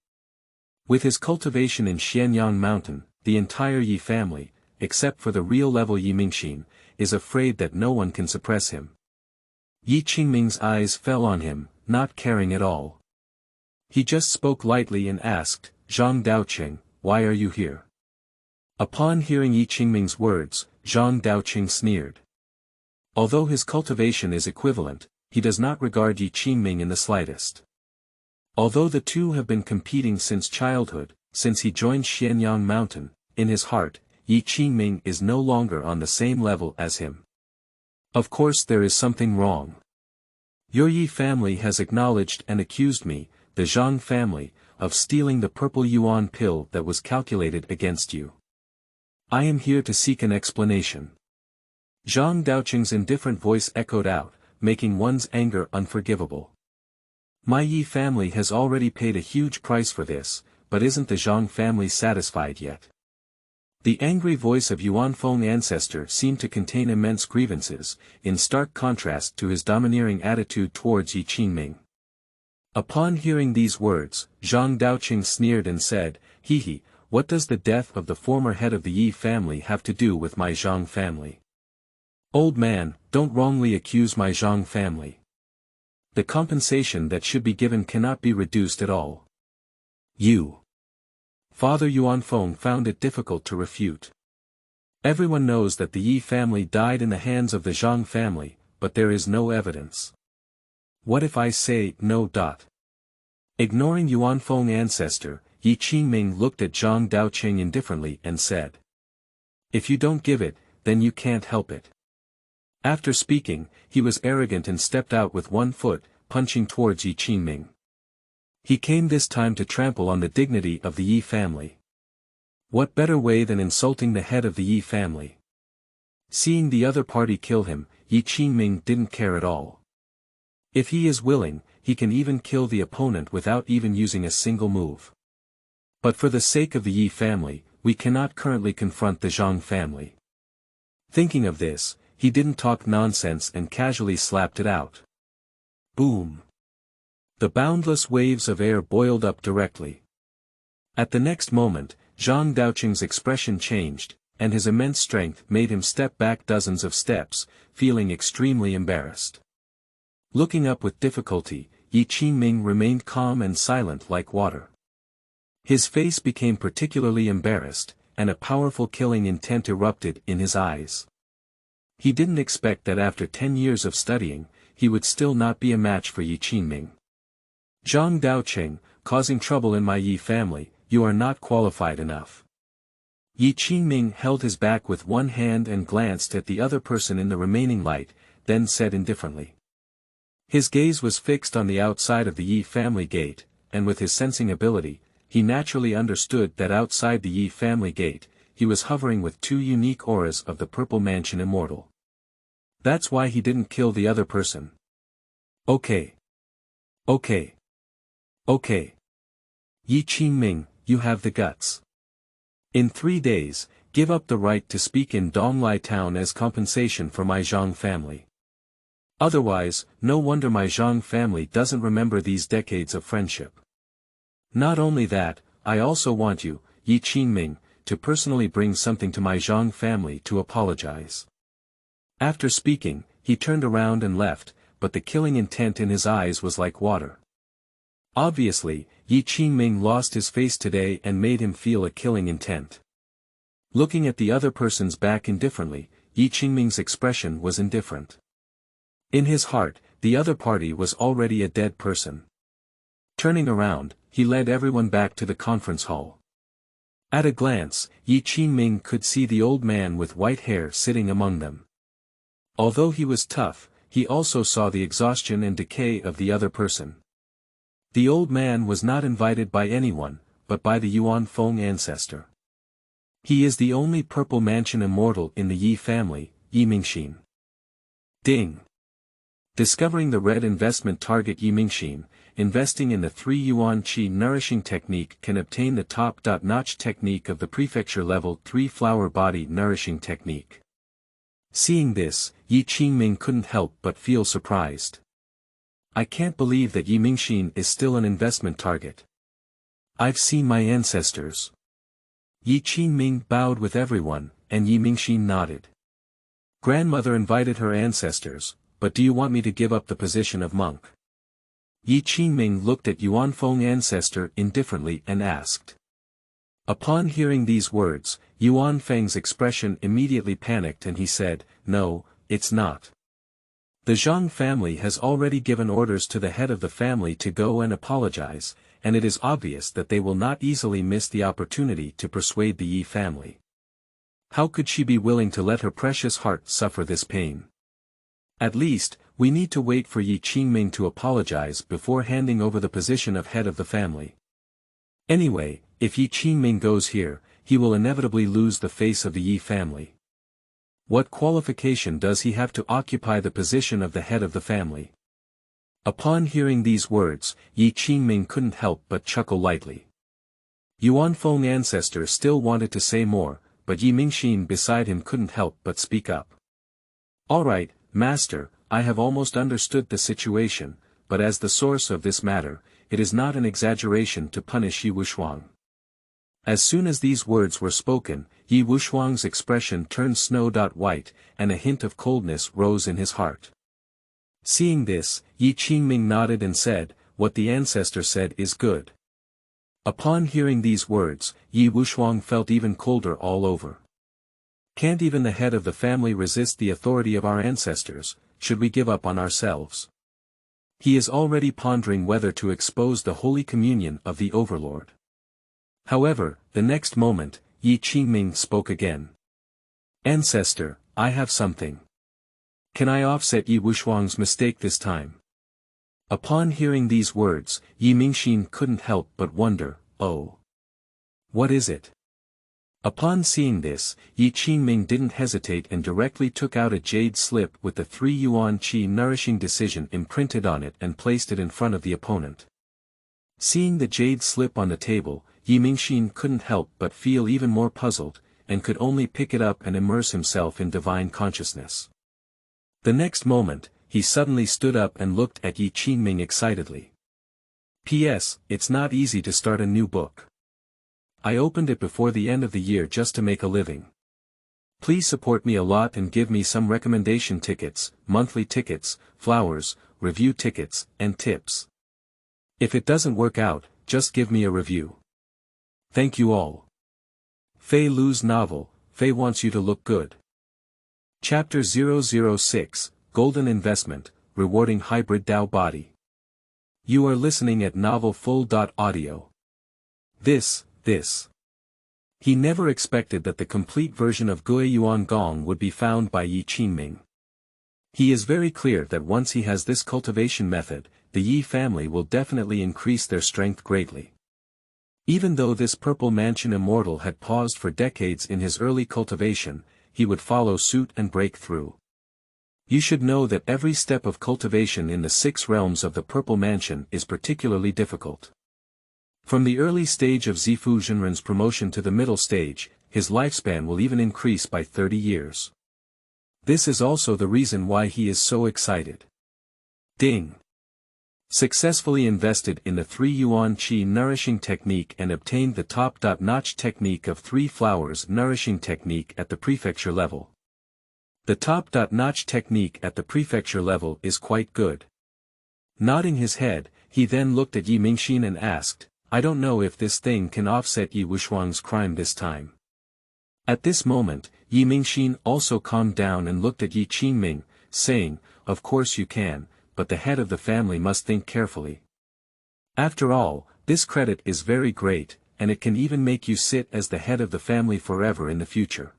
With his cultivation in Xianyang mountain, the entire Ye family, except for the real-level Ye Mingxin, is afraid that no one can suppress him. Ye Qingming's eyes fell on him, not caring at all. He just spoke lightly and asked, "Zhang Daoqing, why are you here?" Upon hearing Ye Qingming's words, Zhang Daoqing sneered. Although his cultivation is equivalent, he does not regard Ye Qingming in the slightest. Although the two have been competing since childhood, since he joined Xianyang mountain, in his heart, Ye Qingming is no longer on the same level as him. Of course there is something wrong. Your Ye family has acknowledged and accused me, the Zhang family, of stealing the purple yuan pill that was calculated against you. I am here to seek an explanation. Zhang Daoqing's indifferent voice echoed out, making one's anger unforgivable. My Ye family has already paid a huge price for this, but isn't the Zhang family satisfied yet? The angry voice of Yuanfeng ancestor seemed to contain immense grievances, in stark contrast to his domineering attitude towards Ye Qingming. Upon hearing these words, Zhang Daoqing sneered and said, "He, what does the death of the former head of the Ye family have to do with my Zhang family? Old man, don't wrongly accuse my Zhang family. The compensation that should be given cannot be reduced at all." You. Father Yuanfeng found it difficult to refute. Everyone knows that the Ye family died in the hands of the Zhang family, but there is no evidence. What if I say no? Ignoring Yuanfeng ancestor, Ye Qingming looked at Zhang Daoqing indifferently and said, "If you don't give it, then you can't help it." After speaking, he was arrogant and stepped out with one foot, punching towards Ye Qingming. He came this time to trample on the dignity of the Ye family. What better way than insulting the head of the Ye family? Seeing the other party kill him, Ye Qingming didn't care at all. If he is willing, he can even kill the opponent without even using a single move. But for the sake of the Ye family, we cannot currently confront the Zhang family. Thinking of this, he didn't talk nonsense and casually slapped it out. Boom! The boundless waves of air boiled up directly. At the next moment, Zhang Daoqing's expression changed, and his immense strength made him step back dozens of steps, feeling extremely embarrassed. Looking up with difficulty, Ye Qingming remained calm and silent like water. His face became particularly embarrassed, and a powerful killing intent erupted in his eyes. He didn't expect that after 10 years of studying, he would still not be a match for Ye Qingming. Zhang Daoqing, causing trouble in my Ye family, you are not qualified enough. Ye Qingming held his back with one hand and glanced at the other person in the remaining light, then said indifferently. His gaze was fixed on the outside of the Ye family gate, and with his sensing ability, he naturally understood that outside the Ye family gate, he was hovering with 2 unique auras of the Purple Mansion Immortal. That's why he didn't kill the other person. Okay. Ye Qingming, you have the guts. In 3 days, give up the right to speak in Donglai town as compensation for my Zhang family. Otherwise, no wonder my Zhang family doesn't remember these decades of friendship. Not only that, I also want you, Ye Qingming, to personally bring something to my Zhang family to apologize. After speaking, he turned around and left, but the killing intent in his eyes was like water. Obviously, Ye Qingming lost his face today and made him feel a killing intent. Looking at the other person's back indifferently, Ye Qingming's expression was indifferent. In his heart, the other party was already a dead person. Turning around, he led everyone back to the conference hall. At a glance, Ye Qingming could see the old man with white hair sitting among them. Although he was tough, he also saw the exhaustion and decay of the other person. The old man was not invited by anyone, but by the Yuan Feng ancestor. He is the only Purple Mansion immortal in the Ye family, Ye Mingxin. Ding! Discovering the red investment target Ye Mingxin, investing in the 3 Yuan Qi nourishing technique can obtain the top-notch technique of the prefecture level 3 flower body nourishing technique. Seeing this, Ye Qingming couldn't help but feel surprised. I can't believe that Ye Mingxin is still an investment target. I've seen my ancestors. Ye Qingming bowed with everyone, and Ye Mingxin nodded. Grandmother invited her ancestors, but do you want me to give up the position of monk? Ye Qingming looked at Yuan Feng ancestor indifferently and asked. Upon hearing these words, Yuan Feng's expression immediately panicked and he said, "No, it's not. The Zhang family has already given orders to the head of the family to go and apologize, and it is obvious that they will not easily miss the opportunity to persuade the Yi family. How could she be willing to let her precious heart suffer this pain? At least, we need to wait for Ye Qingming to apologize before handing over the position of head of the family. Anyway, if Ye Qingming goes here, he will inevitably lose the face of the Yi family. What qualification does he have to occupy the position of the head of the family?" Upon hearing these words, Ye Qingming couldn't help but chuckle lightly. Yuan Feng ancestor still wanted to say more, but Ye Mingxin beside him couldn't help but speak up. "All right, master, I have almost understood the situation, but as the source of this matter, it is not an exaggeration to punish Ye Wushuang." As soon as these words were spoken, Ye Wushuang's expression turned snow-white, and a hint of coldness rose in his heart. Seeing this, Ye Qingming nodded and said, "What the ancestor said is good." Upon hearing these words, Ye Wushuang felt even colder all over. Can't even the head of the family resist the authority of our ancestors? Should we give up on ourselves? He is already pondering whether to expose the Holy Communion of the Overlord. However, the next moment, Ye Qingming spoke again. "Ancestor, I have something. Can I offset Ye Wushuang's mistake this time?" Upon hearing these words, Ye Mingxin couldn't help but wonder, "Oh. What is it?" Upon seeing this, Ye Qingming didn't hesitate and directly took out a jade slip with the 3 Yuan Qi nourishing decision imprinted on it and placed it in front of the opponent. Seeing the jade slip on the table, Ye Mingxin couldn't help but feel even more puzzled, and could only pick it up and immerse himself in divine consciousness. The next moment, he suddenly stood up and looked at Ye Qingming excitedly. "P.S. It's not easy to start a new book. I opened it before the end of the year just to make a living. Please support me a lot and give me some recommendation tickets, monthly tickets, flowers, review tickets, and tips. If it doesn't work out, just give me a review. Thank you all. Feilu's novel, Fei Wants You to Look Good." Chapter 006, Golden Investment, Rewarding Hybrid Dao Body. You are listening at novelfull.audio. This. He never expected that the complete version of Gui Yuan Gong would be found by Ye Qingming. He is very clear that once he has this cultivation method, the Yi family will definitely increase their strength greatly. Even though this Purple Mansion immortal had paused for decades in his early cultivation, he would follow suit and break through. You should know that every step of cultivation in the 6 realms of the Purple Mansion is particularly difficult. From the early stage of Zifu Zhenren's promotion to the middle stage, his lifespan will even increase by 30 years. This is also the reason why he is so excited. Ding! Successfully invested in the 3 Yuan Qi nourishing technique and obtained the top-notch technique of 3 flowers nourishing technique at the prefecture level. The top-notch technique at the prefecture level is quite good. Nodding his head, he then looked at Ye Mingxin and asked, "I don't know if this thing can offset Ye Wushuang's crime this time." At this moment, Ye Mingxin also calmed down and looked at Ye Qingming, saying, "Of course you can, but the head of the family must think carefully. After all, this credit is very great, and it can even make you sit as the head of the family forever in the future.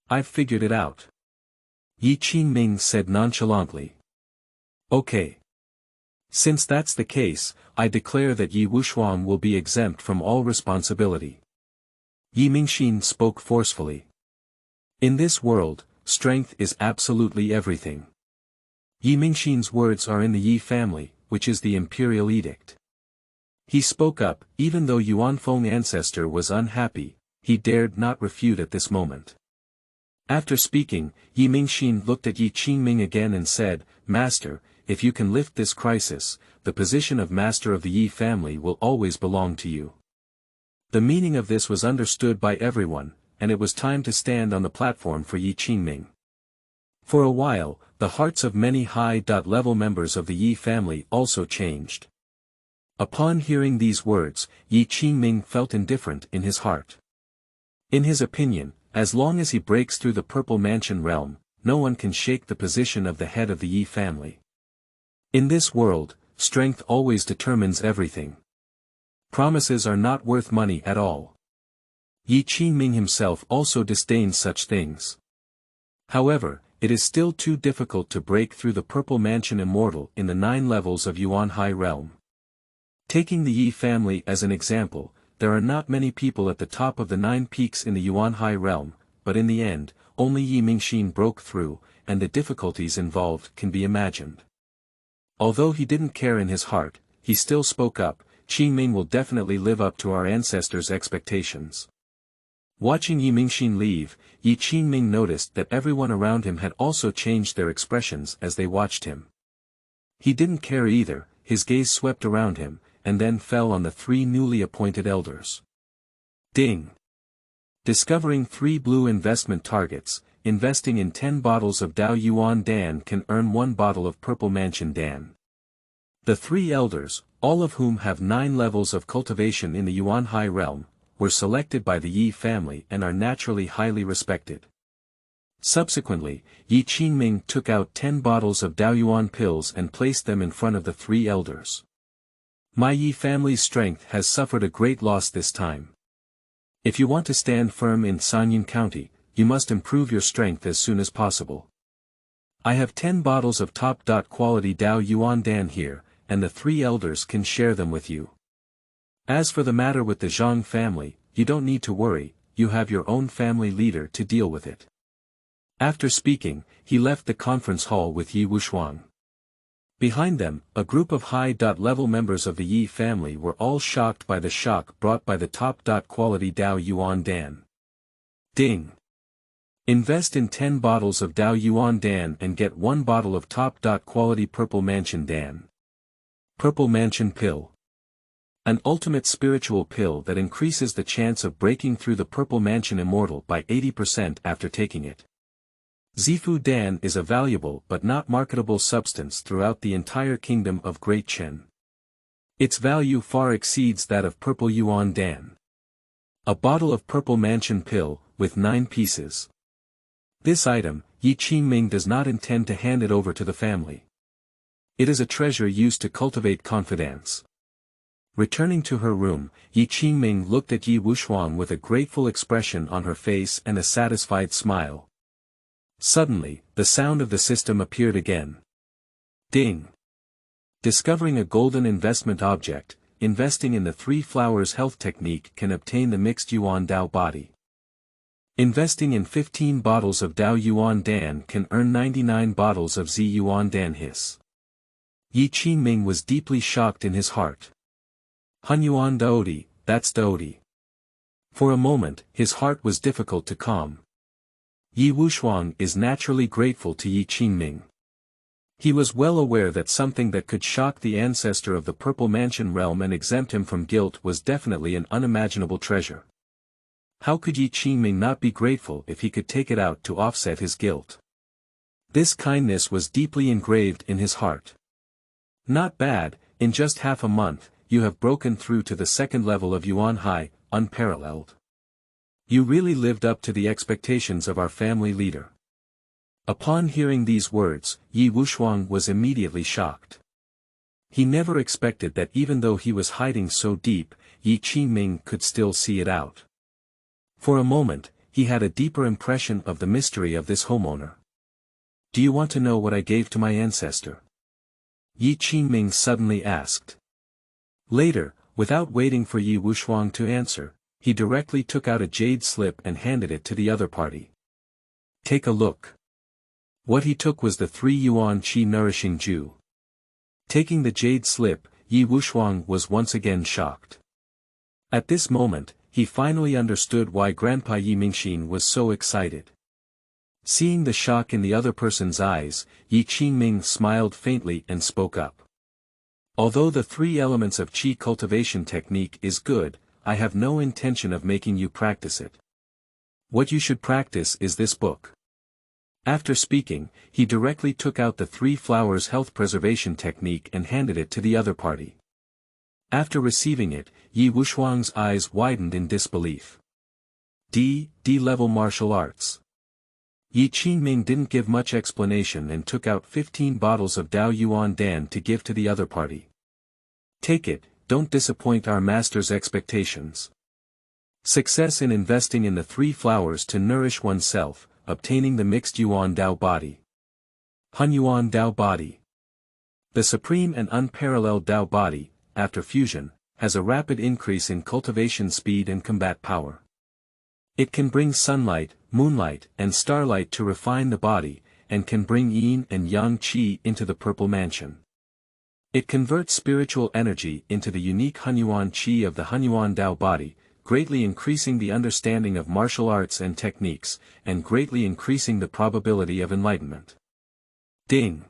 I've figured it out." Ye Qingming said nonchalantly. "Okay. Since that's the case, I declare that Ye Wushuang will be exempt from all responsibility." Ye Mingxin spoke forcefully. In this world, strength is absolutely everything. Ye Mingxin's words are in the Ye family, which is the imperial edict. He spoke up, even though Yuanfeng ancestor was unhappy, he dared not refute at this moment. After speaking, Ye Mingxin looked at Ye Qingming again and said, "Master, if you can lift this crisis, the position of master of the Ye family will always belong to you." The meaning of this was understood by everyone, and it was time to stand on the platform for Ye Qingming. For a while, the hearts of many high-level members of the Ye family also changed. Upon hearing these words, Ye Qingming felt indifferent in his heart. In his opinion, as long as he breaks through the Purple Mansion realm, no one can shake the position of the head of the Ye family. In this world, strength always determines everything. Promises are not worth money at all. Ye Qingming himself also disdains such things. However, it is still too difficult to break through the Purple Mansion Immortal in the 9 levels of Yuan High Realm. Taking the Ye family as an example, there are not many people at the top of the 9 peaks in the Yuan High Realm, but in the end, only Ye Mingxin broke through, and the difficulties involved can be imagined. Although he didn't care in his heart, he still spoke up, "Qingming will definitely live up to our ancestors' expectations." Watching Ye Mingxin leave, Ye Qingming noticed that everyone around him had also changed their expressions as they watched him. He didn't care either, his gaze swept around him, and then fell on the 3 newly appointed elders. Ding! Discovering 3 blue investment targets, investing in 10 bottles of Dao Yuan Dan can earn 1 bottle of Purple Mansion Dan. The 3 elders, all of whom have 9 levels of cultivation in the Yuan High Realm, were selected by the Ye family and are naturally highly respected. Subsequently, Ye Qingming took out 10 bottles of Daoyuan pills and placed them in front of the 3 elders. "My Ye family's strength has suffered a great loss this time. If you want to stand firm in Sanyin County, you must improve your strength as soon as possible. I have 10 bottles of top-quality Dao Yuan Dan here, and the 3 elders can share them with you. As for the matter with the Zhang family, you don't need to worry, you have your own family leader to deal with it." After speaking, he left the conference hall with Ye Wushuang. Behind them, a group of high-level members of the Ye family were all shocked by the shock brought by the top-quality Dao Yuan Dan. Ding! Invest in 10 bottles of Dao Yuan Dan and get 1 bottle of top-quality Purple Mansion Dan. Purple Mansion Pill. An ultimate spiritual pill that increases the chance of breaking through the Purple Mansion Immortal by 80% after taking it. Zifu Dan is a valuable but not marketable substance throughout the entire kingdom of Great Chen. Its value far exceeds that of Purple Yuan Dan. A bottle of Purple Mansion Pill, with 9 pieces. This item, Ye Qingming does not intend to hand it over to the family. It is a treasure used to cultivate confidence. Returning to her room, Ye Qingming looked at Ye Wushuang with a grateful expression on her face and a satisfied smile. Suddenly, the sound of the system appeared again. Ding! Discovering a golden investment object, investing in the 3 flowers health technique can obtain the mixed Yuan Dao body. Investing in 15 bottles of Dao Yuan Dan can earn 99 bottles of Z Yuan Dan His. Ye Qingming was deeply shocked in his heart. Hun Yuan Daodi, that's Daodi. For a moment, his heart was difficult to calm. Ye Wushuang is naturally grateful to Ye Qingming. He was well aware that something that could shock the ancestor of the Purple Mansion realm and exempt him from guilt was definitely an unimaginable treasure. How could Ye Qingming not be grateful if he could take it out to offset his guilt? This kindness was deeply engraved in his heart. Not bad, in just half a month, you have broken through to the 2nd level of Yuan High, unparalleled. You really lived up to the expectations of our family leader. Upon hearing these words, Ye Wuxuang was immediately shocked. He never expected that even though he was hiding so deep, Ye Qingming could still see it out. For a moment, he had a deeper impression of the mystery of this homeowner. Do you want to know what I gave to my ancestor? Ye Qingming suddenly asked. Later, without waiting for Ye Wuxuang to answer, he directly took out a jade slip and handed it to the other party. Take a look. What he took was the 3 yuan qi nourishing Ju. Taking the jade slip, Ye Wuxuang was once again shocked. At this moment, he finally understood why Grandpa Ye Mingxin was so excited. Seeing the shock in the other person's eyes, Ye Qingming smiled faintly and spoke up. Although the 3 elements of qi cultivation technique is good, I have no intention of making you practice it. What you should practice is this book. After speaking, he directly took out the 3 flowers health preservation technique and handed it to the other party. After receiving it, Ye Wuxuang's eyes widened in disbelief. D-level martial arts. Ye Qingming didn't give much explanation and took out 15 bottles of Dao Yuan Dan to give to the other party. Take it, don't disappoint our master's expectations. Success in investing in the 3 flowers to nourish oneself, obtaining the mixed Yuan Dao body. Hun Yuan Dao body. The supreme and unparalleled Dao body, after fusion, has a rapid increase in cultivation speed and combat power. It can bring sunlight, moonlight, and starlight to refine the body, and can bring yin and yang qi into the purple mansion. It converts spiritual energy into the unique Hunyuan qi of the Hunyuan Dao body, greatly increasing the understanding of martial arts and techniques, and greatly increasing the probability of enlightenment. Ding!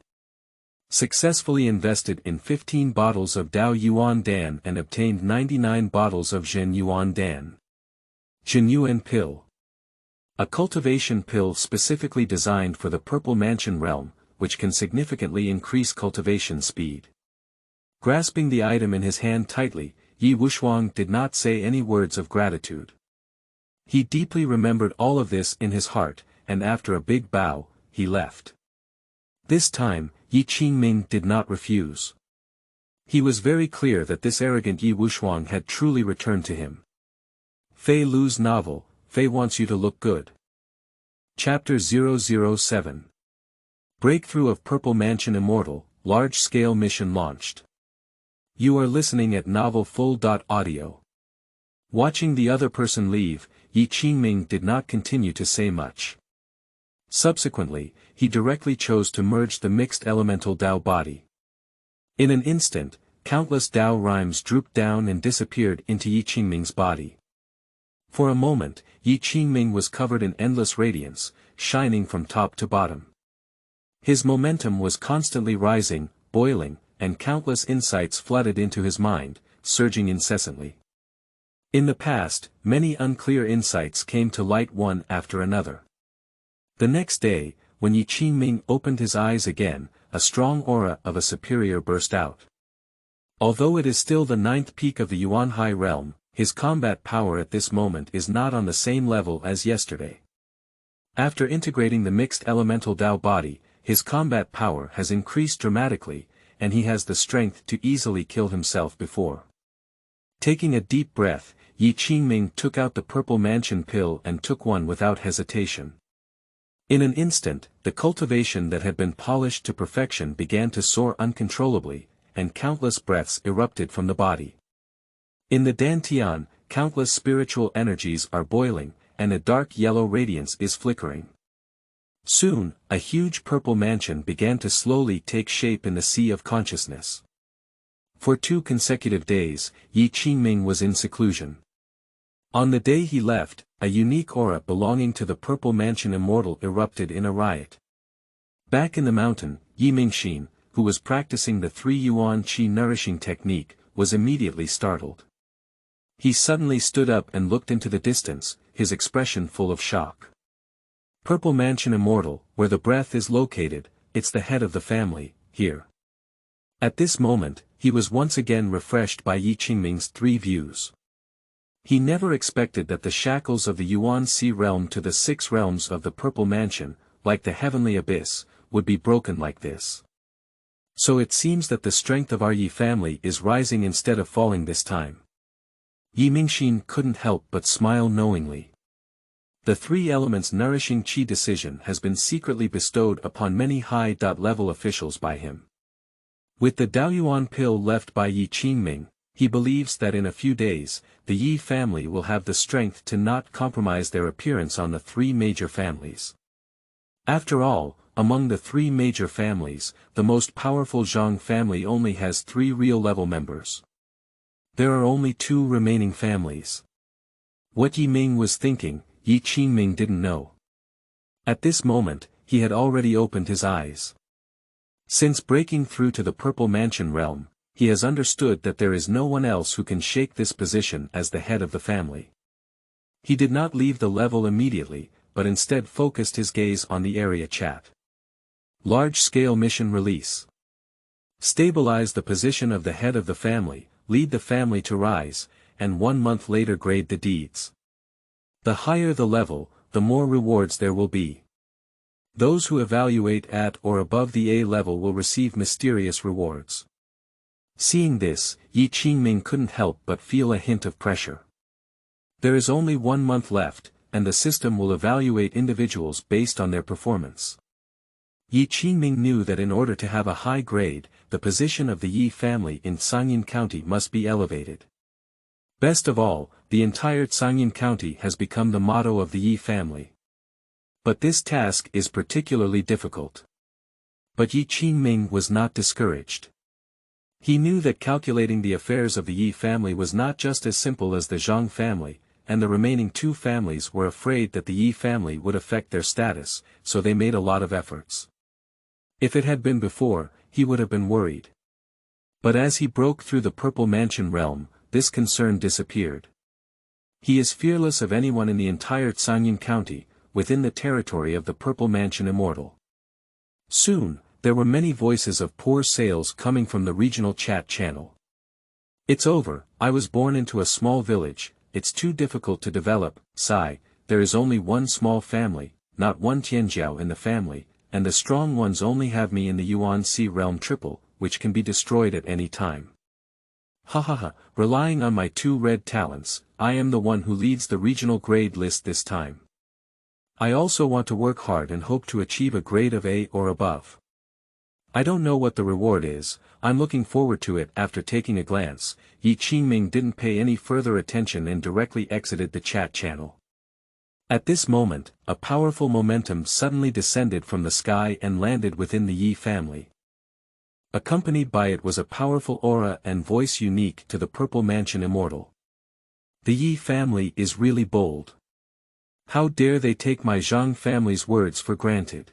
Successfully invested in 15 bottles of Dao Yuan Dan and obtained 99 bottles of Zhen Yuan Dan. Zhen Yuan pill. A cultivation pill specifically designed for the Purple Mansion realm, which can significantly increase cultivation speed. Grasping the item in his hand tightly, Ye Wuxuang did not say any words of gratitude. He deeply remembered all of this in his heart, and after a big bow, he left. This time, Ye Qingming did not refuse. He was very clear that this arrogant Ye Wuxuang had truly returned to him. Feilu's novel, Fei Wants You to Look Good. Chapter 007. Breakthrough of Purple Mansion Immortal, large-scale mission launched. You are listening at novelfull.audio. Watching the other person leave, Ye Qingming did not continue to say much. Subsequently, he directly chose to merge the mixed elemental Dao body. In an instant, countless Dao rhymes drooped down and disappeared into Ye Qingming's body. For a moment, Ye Qingming was covered in endless radiance, shining from top to bottom. His momentum was constantly rising, boiling, and countless insights flooded into his mind, surging incessantly. In the past, many unclear insights came to light one after another. The next day, when Ye Qingming opened his eyes again, a strong aura of a superior burst out. Although it is still the 9th peak of the Yuanhai realm, his combat power at this moment is not on the same level as yesterday. After integrating the mixed elemental Dao body, his combat power has increased dramatically, and he has the strength to easily kill himself before. Taking a deep breath, Ye Qingming took out the Purple Mansion pill and took one without hesitation. In an instant, the cultivation that had been polished to perfection began to soar uncontrollably, and countless breaths erupted from the body. In the Dantian, countless spiritual energies are boiling, and a dark yellow radiance is flickering. Soon, a huge purple mansion began to slowly take shape in the sea of consciousness. For 2 consecutive days, Ye Qingming was in seclusion. On the day he left, a unique aura belonging to the Purple Mansion Immortal erupted in a riot. Back in the mountain, Ye Mingxin, who was practicing the 3 yuan qi nourishing technique, was immediately startled. He suddenly stood up and looked into the distance, his expression full of shock. Purple Mansion Immortal, where the breath is located, it's the head of the family, here. At this moment, he was once again refreshed by Ye Qingming's 3 views. He never expected that the shackles of the Yuan Sea realm to the 6 realms of the Purple Mansion, like the heavenly abyss, would be broken like this. So it seems that the strength of our Ye family is rising instead of falling this time. Ye Mingxin couldn't help but smile knowingly. The 3 elements nourishing qi decision has been secretly bestowed upon many high-level officials by him. With the Daoyuan pill left by Ye Qingming, he believes that in a few days, the Ye family will have the strength to not compromise their appearance on the 3 major families. After all, among the 3 major families, the most powerful Zhang family only has 3 real-level members. There are only 2 remaining families. What Ye Ming was thinking, Ye Qingming didn't know. At this moment, he had already opened his eyes. Since breaking through to the Purple Mansion realm, he has understood that there is no one else who can shake this position as the head of the family. He did not leave the level immediately, but instead focused his gaze on the area chat. Large-scale mission release. Stabilize the position of the head of the family, lead the family to rise, and 1 month later grade the deeds. The higher the level, the more rewards there will be. Those who evaluate at or above the A level will receive mysterious rewards. Seeing this, Ye Qingming couldn't help but feel a hint of pressure. There is only 1 month left, and the system will evaluate individuals based on their performance. Ye Qingming knew that in order to have a high grade, the position of the Ye family in Xuangong County must be elevated. Best of all, the entire Xuangong County has become the motto of the Ye family. But this task is particularly difficult. But Ye Qingming was not discouraged. He knew that calculating the affairs of the Ye family was not just as simple as the Zhang family, and the remaining 2 families were afraid that the Ye family would affect their status, so they made a lot of efforts. If it had been before, he would have been worried. But as he broke through the Purple Mansion realm, this concern disappeared. He is fearless of anyone in the entire Xuangong County, within the territory of the Purple Mansion Immortal. Soon, there were many voices of poor sales coming from the regional chat channel. It's over, I was born into a small village, it's too difficult to develop, sigh, there is only 1 small family, not 1 Tianjiao in the family, and the strong ones only have me in the Yuan Sea realm triple, which can be destroyed at any time. Ha, relying on my 2 red talents, I am the one who leads the regional grade list this time. I also want to work hard and hope to achieve a grade of A or above. I don't know what the reward is, I'm looking forward to it. After taking a glance, Ye Qingming didn't pay any further attention and directly exited the chat channel. At this moment, a powerful momentum suddenly descended from the sky and landed within the Ye family. Accompanied by it was a powerful aura and voice unique to the Purple Mansion Immortal. The Ye family is really bold. How dare they take my Zhang family's words for granted?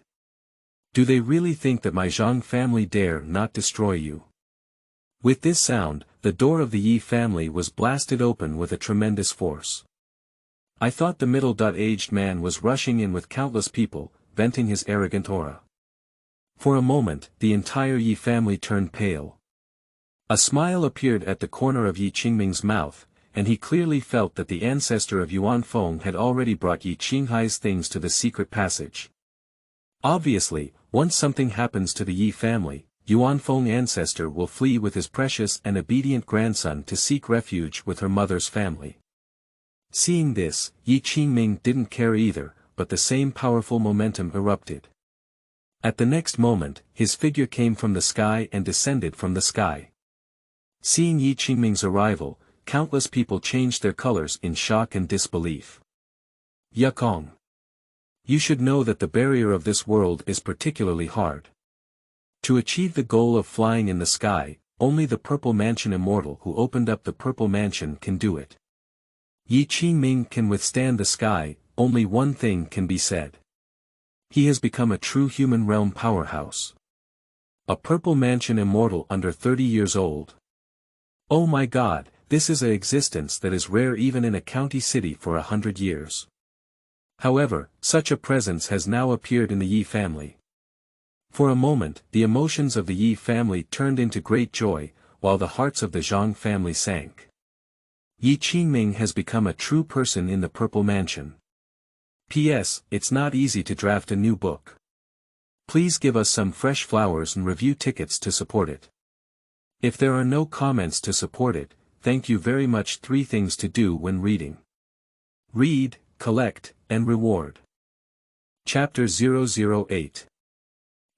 Do they really think that my Zhang family dare not destroy you? With this sound, the door of the Ye family was blasted open with a tremendous force. I thought the middle-aged man was rushing in with countless people, venting his arrogant aura. For a moment, the entire Ye family turned pale. A smile appeared at the corner of Ye Qingming's mouth, and he clearly felt that the ancestor of Yuan Feng had already brought Ye Qinghai's things to the secret passage. Obviously, once something happens to the Ye family, Yuan Feng ancestor will flee with his precious and obedient grandson to seek refuge with her mother's family. Seeing this, Ye Qingming didn't care either, but the same powerful momentum erupted. At the next moment, his figure came from the sky and descended from the sky. Seeing Ye Qingming's arrival, countless people changed their colors in shock and disbelief. Ye Qing. You should know that the barrier of this world is particularly hard. To achieve the goal of flying in the sky, only the Purple Mansion Immortal who opened up the Purple Mansion can do it. Ye Qingming can withstand the sky, only one thing can be said. He has become a true human realm powerhouse. A Purple Mansion Immortal under 30 years old. Oh my God, this is an existence that is rare even in a county city for 100 years. However, such a presence has now appeared in the Ye family. For a moment, the emotions of the Ye family turned into great joy, while the hearts of the Zhang family sank. Ye Qingming has become a true person in the Purple Mansion. P.S. It's not easy to draft a new book. Please give us some fresh flowers and review tickets to support it. If there are no comments to support it, thank you very much. 3 things to do when reading. Read, collect, and reward. Chapter 008.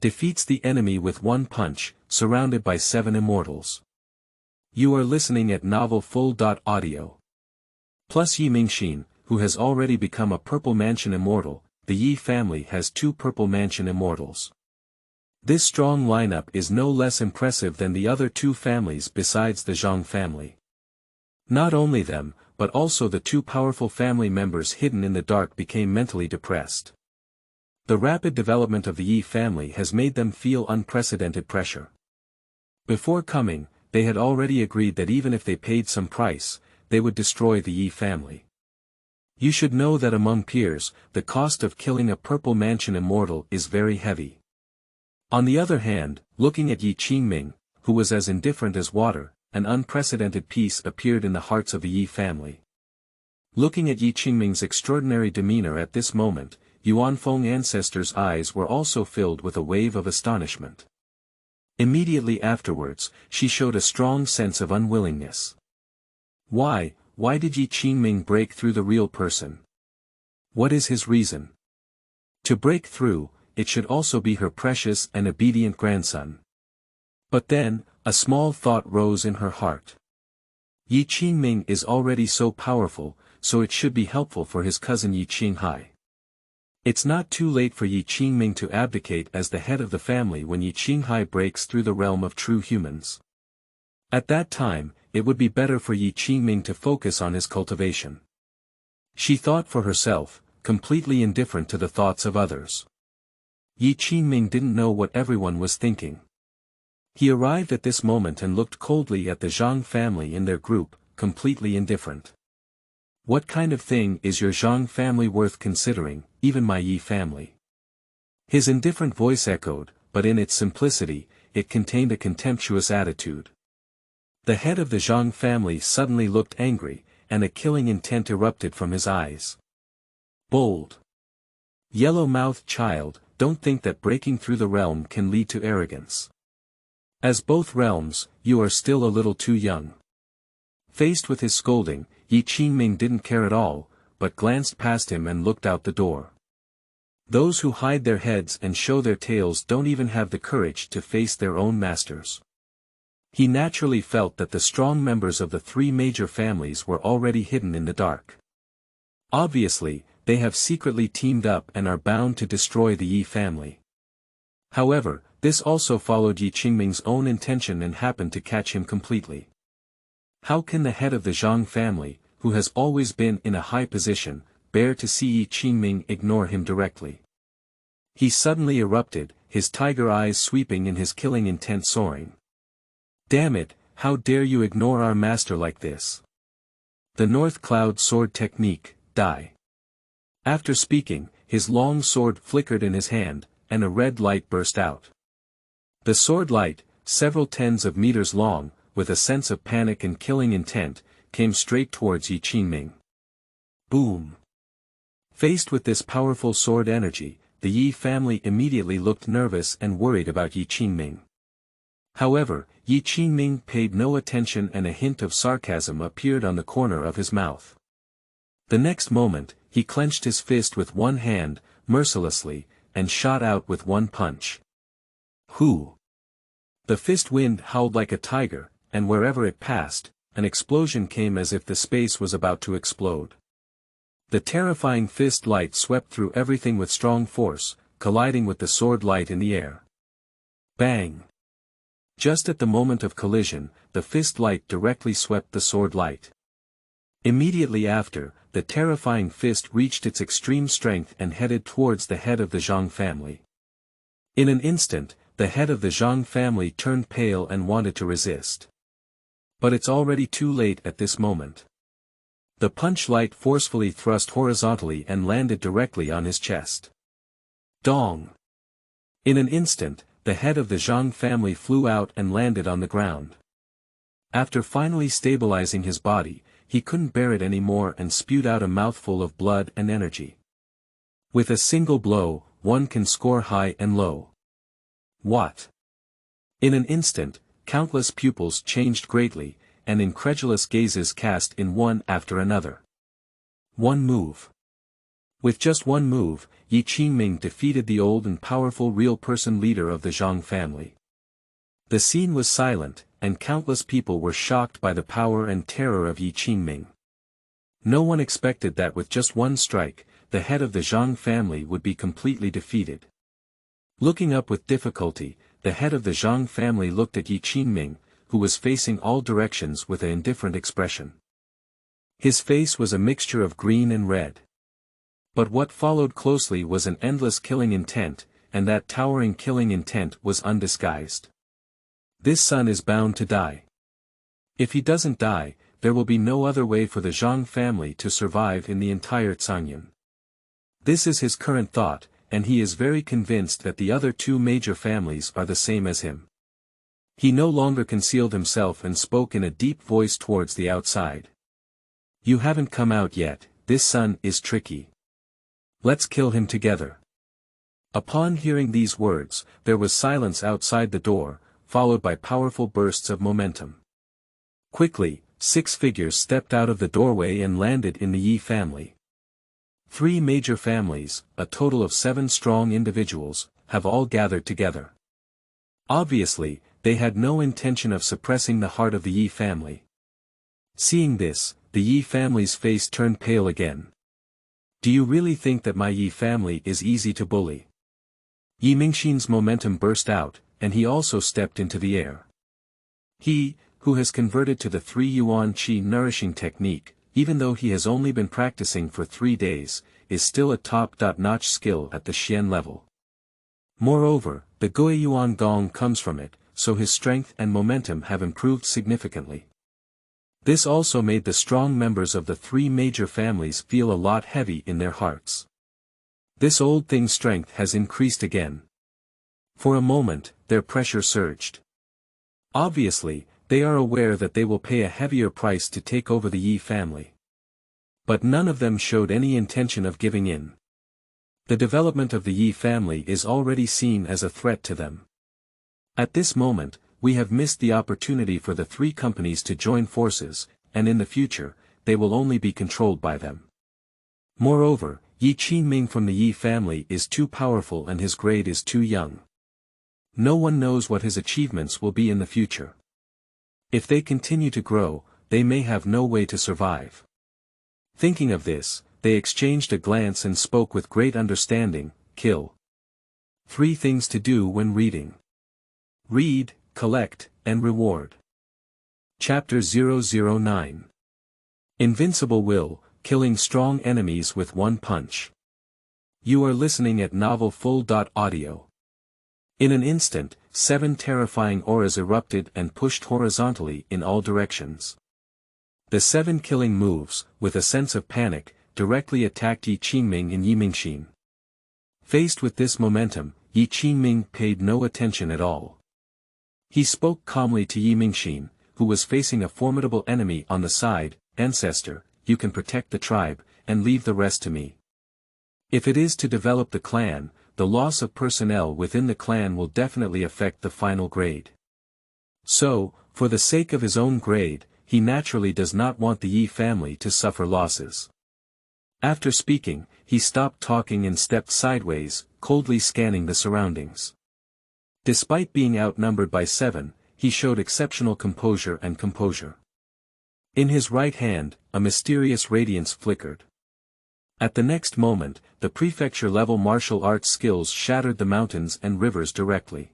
Defeats the enemy with one punch, surrounded by 7 immortals. You are listening at novelfull.audio. Plus Ye Qingming, who has already become a Purple Mansion immortal. The Ye family has 2 Purple Mansion immortals. This strong lineup is no less impressive than the other 2 families besides the Zhang family. Not only them, but also the 2 powerful family members hidden in the dark became mentally depressed. The rapid development of the Ye family has made them feel unprecedented pressure. Before coming, they had already agreed that even if they paid some price, they would destroy the Ye family. You should know that among peers, the cost of killing a Purple Mansion immortal is very heavy. On the other hand, looking at Ye Qingming, who was as indifferent as water, an unprecedented peace appeared in the hearts of the Ye family. Looking at Ye Qingming's extraordinary demeanor at this moment, Yuanfeng ancestors' eyes were also filled with a wave of astonishment. Immediately afterwards, she showed a strong sense of unwillingness. Why did Ye Qingming break through the real person? What is his reason? To break through, it should also be her precious and obedient grandson. But then, a small thought rose in her heart. Ye Qingming is already so powerful, so it should be helpful for his cousin Ye Qinghai. It's not too late for Ye Qingming to abdicate as the head of the family when Ye Qinghai breaks through the realm of true humans. At that time, it would be better for Ye Qingming to focus on his cultivation. She thought for herself, completely indifferent to the thoughts of others. Ye Qingming didn't know what everyone was thinking. He arrived at this moment and looked coldly at the Zhang family in their group, completely indifferent. What kind of thing is your Zhang family worth considering, even my Ye family? His indifferent voice echoed, but in its simplicity, it contained a contemptuous attitude. The head of the Zhang family suddenly looked angry, and a killing intent erupted from his eyes. Bold. Yellow-mouthed child, don't think that breaking through the realm can lead to arrogance. As both realms, you are still a little too young. Faced with his scolding, Ye Qingming didn't care at all, but glanced past him and looked out the door. Those who hide their heads and show their tails don't even have the courage to face their own masters. He naturally felt that the strong members of the 3 major families were already hidden in the dark. Obviously, they have secretly teamed up and are bound to destroy the Ye family. However, this also followed Ye Qingming's own intention and happened to catch him completely. How can the head of the Zhang family, who has always been in a high position, bear to see Ye Qingming ignore him directly? He suddenly erupted, his tiger eyes sweeping and his killing intent soaring. Damn it, how dare you ignore our master like this? The North Cloud Sword Technique, die. After speaking, his long sword flickered in his hand, and a red light burst out. The sword light, several tens of meters long, with a sense of panic and killing intent, came straight towards Ye Qingming. Boom! Faced with this powerful sword energy, the Ye family immediately looked nervous and worried about Ye Qingming. However, Ye Qingming paid no attention and a hint of sarcasm appeared on the corner of his mouth. The next moment, he clenched his fist with one hand, mercilessly, and shot out with one punch. Hoo! The fist wind howled like a tiger, and wherever it passed, an explosion came as if the space was about to explode. The terrifying fist light swept through everything with strong force, colliding with the sword light in the air. Bang! Just at the moment of collision, the fist light directly swept the sword light. Immediately after, the terrifying fist reached its extreme strength and headed towards the head of the Zhang family. In an instant, the head of the Zhang family turned pale and wanted to resist. But it's already too late at this moment. The punch light forcefully thrust horizontally and landed directly on his chest. Dong! In an instant, the head of the Zhang family flew out and landed on the ground. After finally stabilizing his body, he couldn't bear it anymore and spewed out a mouthful of blood and energy. With a single blow, one can score high and low. What? In an instant, countless pupils changed greatly, and incredulous gazes cast in one after another. One move. With just one move, Ye Qingming defeated the old and powerful real-person leader of the Zhang family. The scene was silent, and countless people were shocked by the power and terror of Ye Qingming. No one expected that with just one strike, the head of the Zhang family would be completely defeated. Looking up with difficulty, the head of the Zhang family looked at Ye Qingming, who was facing all directions with an indifferent expression. His face was a mixture of green and red. But what followed closely was an endless killing intent, and that towering killing intent was undisguised. This son is bound to die. If he doesn't die, there will be no other way for the Zhang family to survive in the entire Zhangyan. This is his current thought, and he is very convinced that the other two major families are the same as him. He no longer concealed himself and spoke in a deep voice towards the outside. You haven't come out yet, this son is tricky. Let's kill him together. Upon hearing these words, there was silence outside the door, followed by powerful bursts of momentum. Quickly, 6 figures stepped out of the doorway and landed in the Yi family. 3 major families, a total of 7 strong individuals, have all gathered together. Obviously, they had no intention of suppressing the heart of the Yi family. Seeing this, the Yi family's face turned pale again. Do you really think that my Yi family is easy to bully? Ye Mingxin's momentum burst out, and he also stepped into the air. He, who has converted to the 3 Yuan Qi nourishing technique, even though he has only been practicing for 3 days, is still a top-notch skill at the Xian level. Moreover, the Gui Yuan Gong comes from it, so his strength and momentum have improved significantly. This also made the strong members of the 3 major families feel a lot heavy in their hearts. This old thing's strength has increased again. For a moment, their pressure surged. Obviously, they are aware that they will pay a heavier price to take over the Yi family. But none of them showed any intention of giving in. The development of the Yi family is already seen as a threat to them. At this moment, we have missed the opportunity for the 3 companies to join forces, and in the future, they will only be controlled by them. Moreover, Ye Qingming from the Yi family is too powerful and his grade is too young. No one knows what his achievements will be in the future. If they continue to grow, they may have no way to survive. Thinking of this, they exchanged a glance and spoke with great understanding. Kill. 3 things to do when reading. Read, collect, and reward. Chapter 009. Invincible Will, Killing Strong Enemies with One Punch. You are listening at novelfull.audio. In an instant, 7 terrifying auras erupted and pushed horizontally in all directions. The 7 killing moves, with a sense of panic, directly attacked Ye Qingming and Ye Mingxin. Faced with this momentum, Ye Qingming paid no attention at all. He spoke calmly to Ye Mingxin, who was facing a formidable enemy on the side. Ancestor, you can protect the tribe, and leave the rest to me. If it is to develop the clan, the loss of personnel within the clan will definitely affect the final grade. So, for the sake of his own grade, he naturally does not want the Yi family to suffer losses. After speaking, he stopped talking and stepped sideways, coldly scanning the surroundings. Despite being outnumbered by 7, he showed exceptional composure and composure. In his right hand, a mysterious radiance flickered. At the next moment, the prefecture-level martial arts skills shattered the mountains and rivers directly.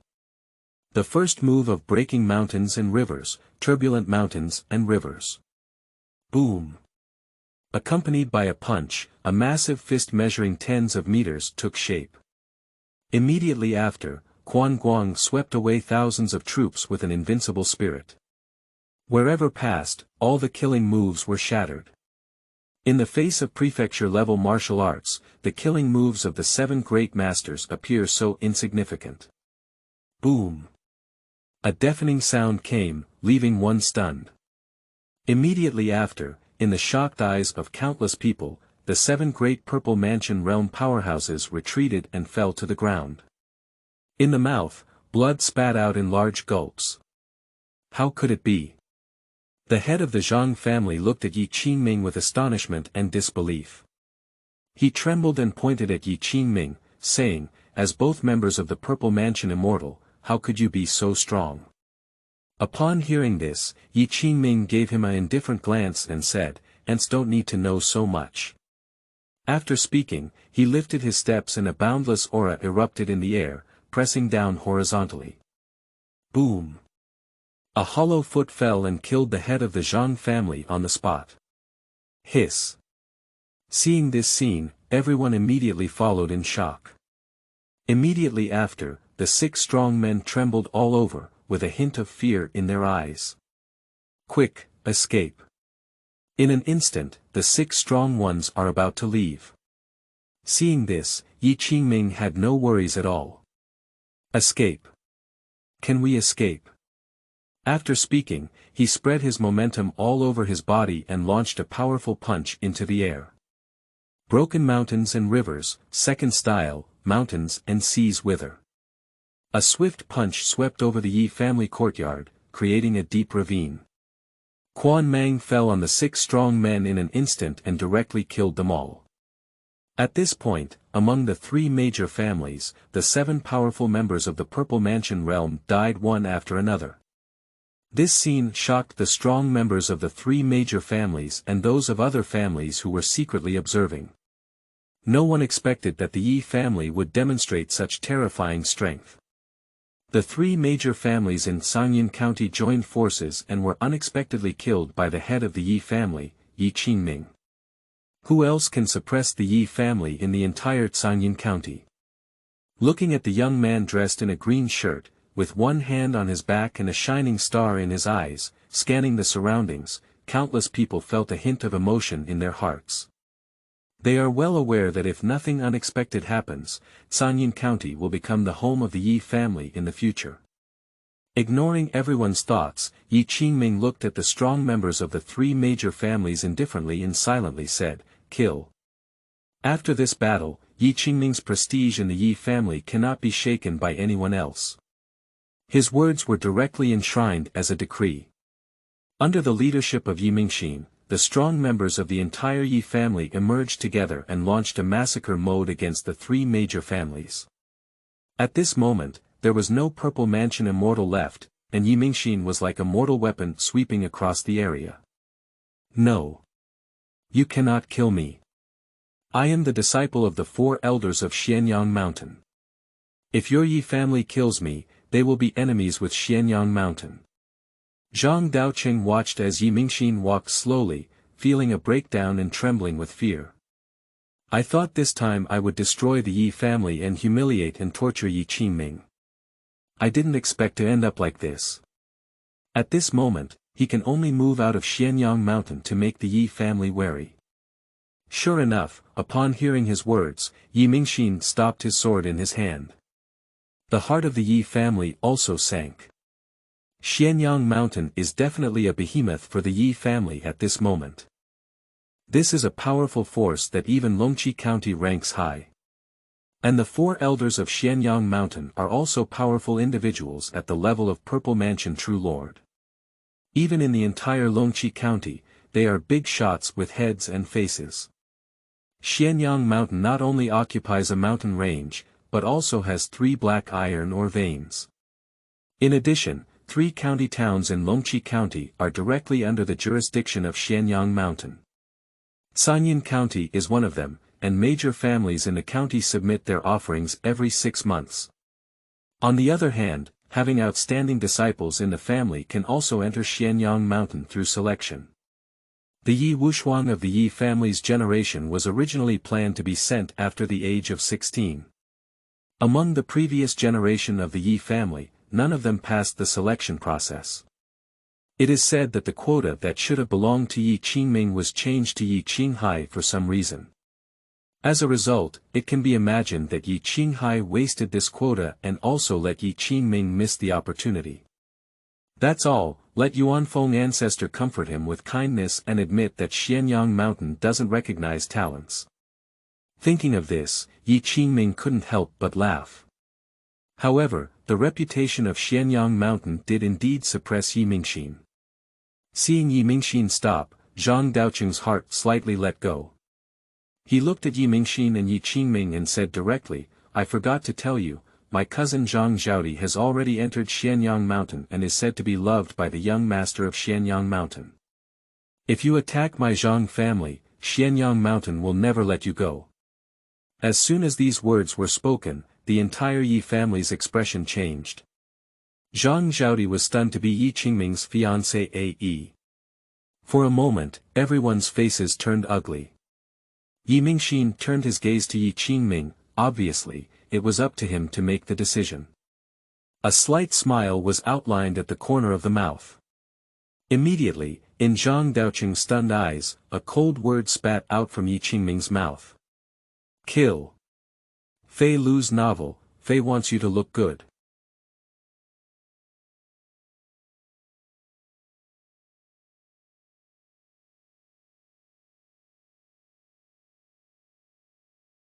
The first move of breaking mountains and rivers, turbulent mountains and rivers. Boom! Accompanied by a punch, a massive fist measuring tens of meters took shape. Immediately after, Quan Guang swept away thousands of troops with an invincible spirit. Wherever passed, all the killing moves were shattered. In the face of prefecture-level martial arts, the killing moves of the 7 great masters appear so insignificant. Boom! A deafening sound came, leaving one stunned. Immediately after, in the shocked eyes of countless people, the 7 great Purple Mansion realm powerhouses retreated and fell to the ground. In the mouth, blood spat out in large gulps. How could it be? The head of the Zhang family looked at Ye Qingming with astonishment and disbelief. He trembled and pointed at Ye Qingming, saying, as both members of the Purple Mansion Immortal, how could you be so strong? Upon hearing this, Ye Qingming gave him an indifferent glance and said, "Ants don't need to know so much." After speaking, he lifted his steps and a boundless aura erupted in the air, pressing down horizontally. Boom! A hollow foot fell and killed the head of the Zhang family on the spot. Hiss! Seeing this scene, everyone immediately followed in shock. Immediately after, the 6 strong men trembled all over, with a hint of fear in their eyes. Quick, escape! In an instant, the 6 strong ones are about to leave. Seeing this, Ye Qingming had no worries at all. Escape! Can we escape? After speaking, he spread his momentum all over his body and launched a powerful punch into the air. Broken mountains and rivers, second style, mountains and seas wither. A swift punch swept over the Ye family courtyard, creating a deep ravine. Quan Mang fell on the 6 strong men in an instant and directly killed them all. At this point, among the 3 major families, the 7 powerful members of the Purple Mansion realm died one after another. This scene shocked the strong members of the 3 major families and those of other families who were secretly observing. No one expected that the Ye family would demonstrate such terrifying strength. The 3 major families in Xuangong County joined forces and were unexpectedly killed by the head of the Ye family, Ye Qingming. Who else can suppress the Ye family in the entire Xuangong County? Looking at the young man dressed in a green shirt, with one hand on his back and a shining star in his eyes, scanning the surroundings, countless people felt a hint of emotion in their hearts. They are well aware that if nothing unexpected happens, Xuangong County will become the home of the Ye family in the future. Ignoring everyone's thoughts, Ye Qingming looked at the strong members of the 3 major families indifferently and silently said, "Kill." After this battle, Ye Qingming's prestige in the Ye family cannot be shaken by anyone else. His words were directly enshrined as a decree. Under the leadership of Ye Mingxin, the strong members of the entire Ye family emerged together and launched a massacre mode against the 3 major families. At this moment, there was no Purple Mansion Immortal left, and Ye Mingxin was like a mortal weapon sweeping across the area. No. You cannot kill me. I am the disciple of the 4 elders of Xuanyang Mountain. If your Ye family kills me, they will be enemies with Xuanyang Mountain. Zhang Daoqing watched as Ye Mingxin walked slowly, feeling a breakdown and trembling with fear. I thought this time I would destroy the Ye family and humiliate and torture Ye Qingming. I didn't expect to end up like this. At this moment, he can only move out of Xuanyang Mountain to make the Ye family wary. Sure enough, upon hearing his words, Ye Mingxin stopped his sword in his hand. The heart of the Ye family also sank. Xuanyang Mountain is definitely a behemoth for the Ye family at this moment. This is a powerful force that even Longqi County ranks high. And the 4 elders of Xuanyang Mountain are also powerful individuals at the level of Purple Mansion True Lord. Even in the entire Longqi County, they are big shots with heads and faces. Xuanyang Mountain not only occupies a mountain range, but also has 3 black iron ore veins. In addition, 3 county towns in Longqi County are directly under the jurisdiction of Xuanyang Mountain. Xuanyang County is one of them, and major families in the county submit their offerings every 6 months. On the other hand, having outstanding disciples in the family can also enter Xuanyang Mountain through selection. The Ye Wushuang of the Ye family's generation was originally planned to be sent after the age of 16. Among the previous generation of the Ye family, none of them passed the selection process. It is said that the quota that should have belonged to Ye Qingming was changed to Ye Qinghai for some reason. As a result, it can be imagined that Ye Qinghai wasted this quota and also let Ye Qingming miss the opportunity. That's all. Let Yuanfeng ancestor comfort him with kindness and admit that Xuanyang Mountain doesn't recognize talents. Thinking of this, Ye Qingming couldn't help but laugh. However, the reputation of Xuanyang Mountain did indeed suppress Ye Mingxin. Seeing Ye Mingxin stop, Zhang Daocheng's heart slightly let go. He looked at Ye Mingxin and Ye Qingming and said directly, I forgot to tell you, my cousin Zhang Zhaodi has already entered Xuanyang Mountain and is said to be loved by the young master of Xuanyang Mountain. If you attack my Zhang family, Xuanyang Mountain will never let you go. As soon as these words were spoken, the entire Yi family's expression changed. Zhang Zhaodi was stunned to be Ye Qingming's fiancé A.E. For a moment, everyone's faces turned ugly. Ye Mingxin turned his gaze to Ye Qingming. Obviously, it was up to him to make the decision. A slight smile was outlined at the corner of the mouth. Immediately, in Zhang Daocheng's stunned eyes, a cold word spat out from Ye Qingming's mouth. Kill. Feilu's novel, Fei wants you to look good.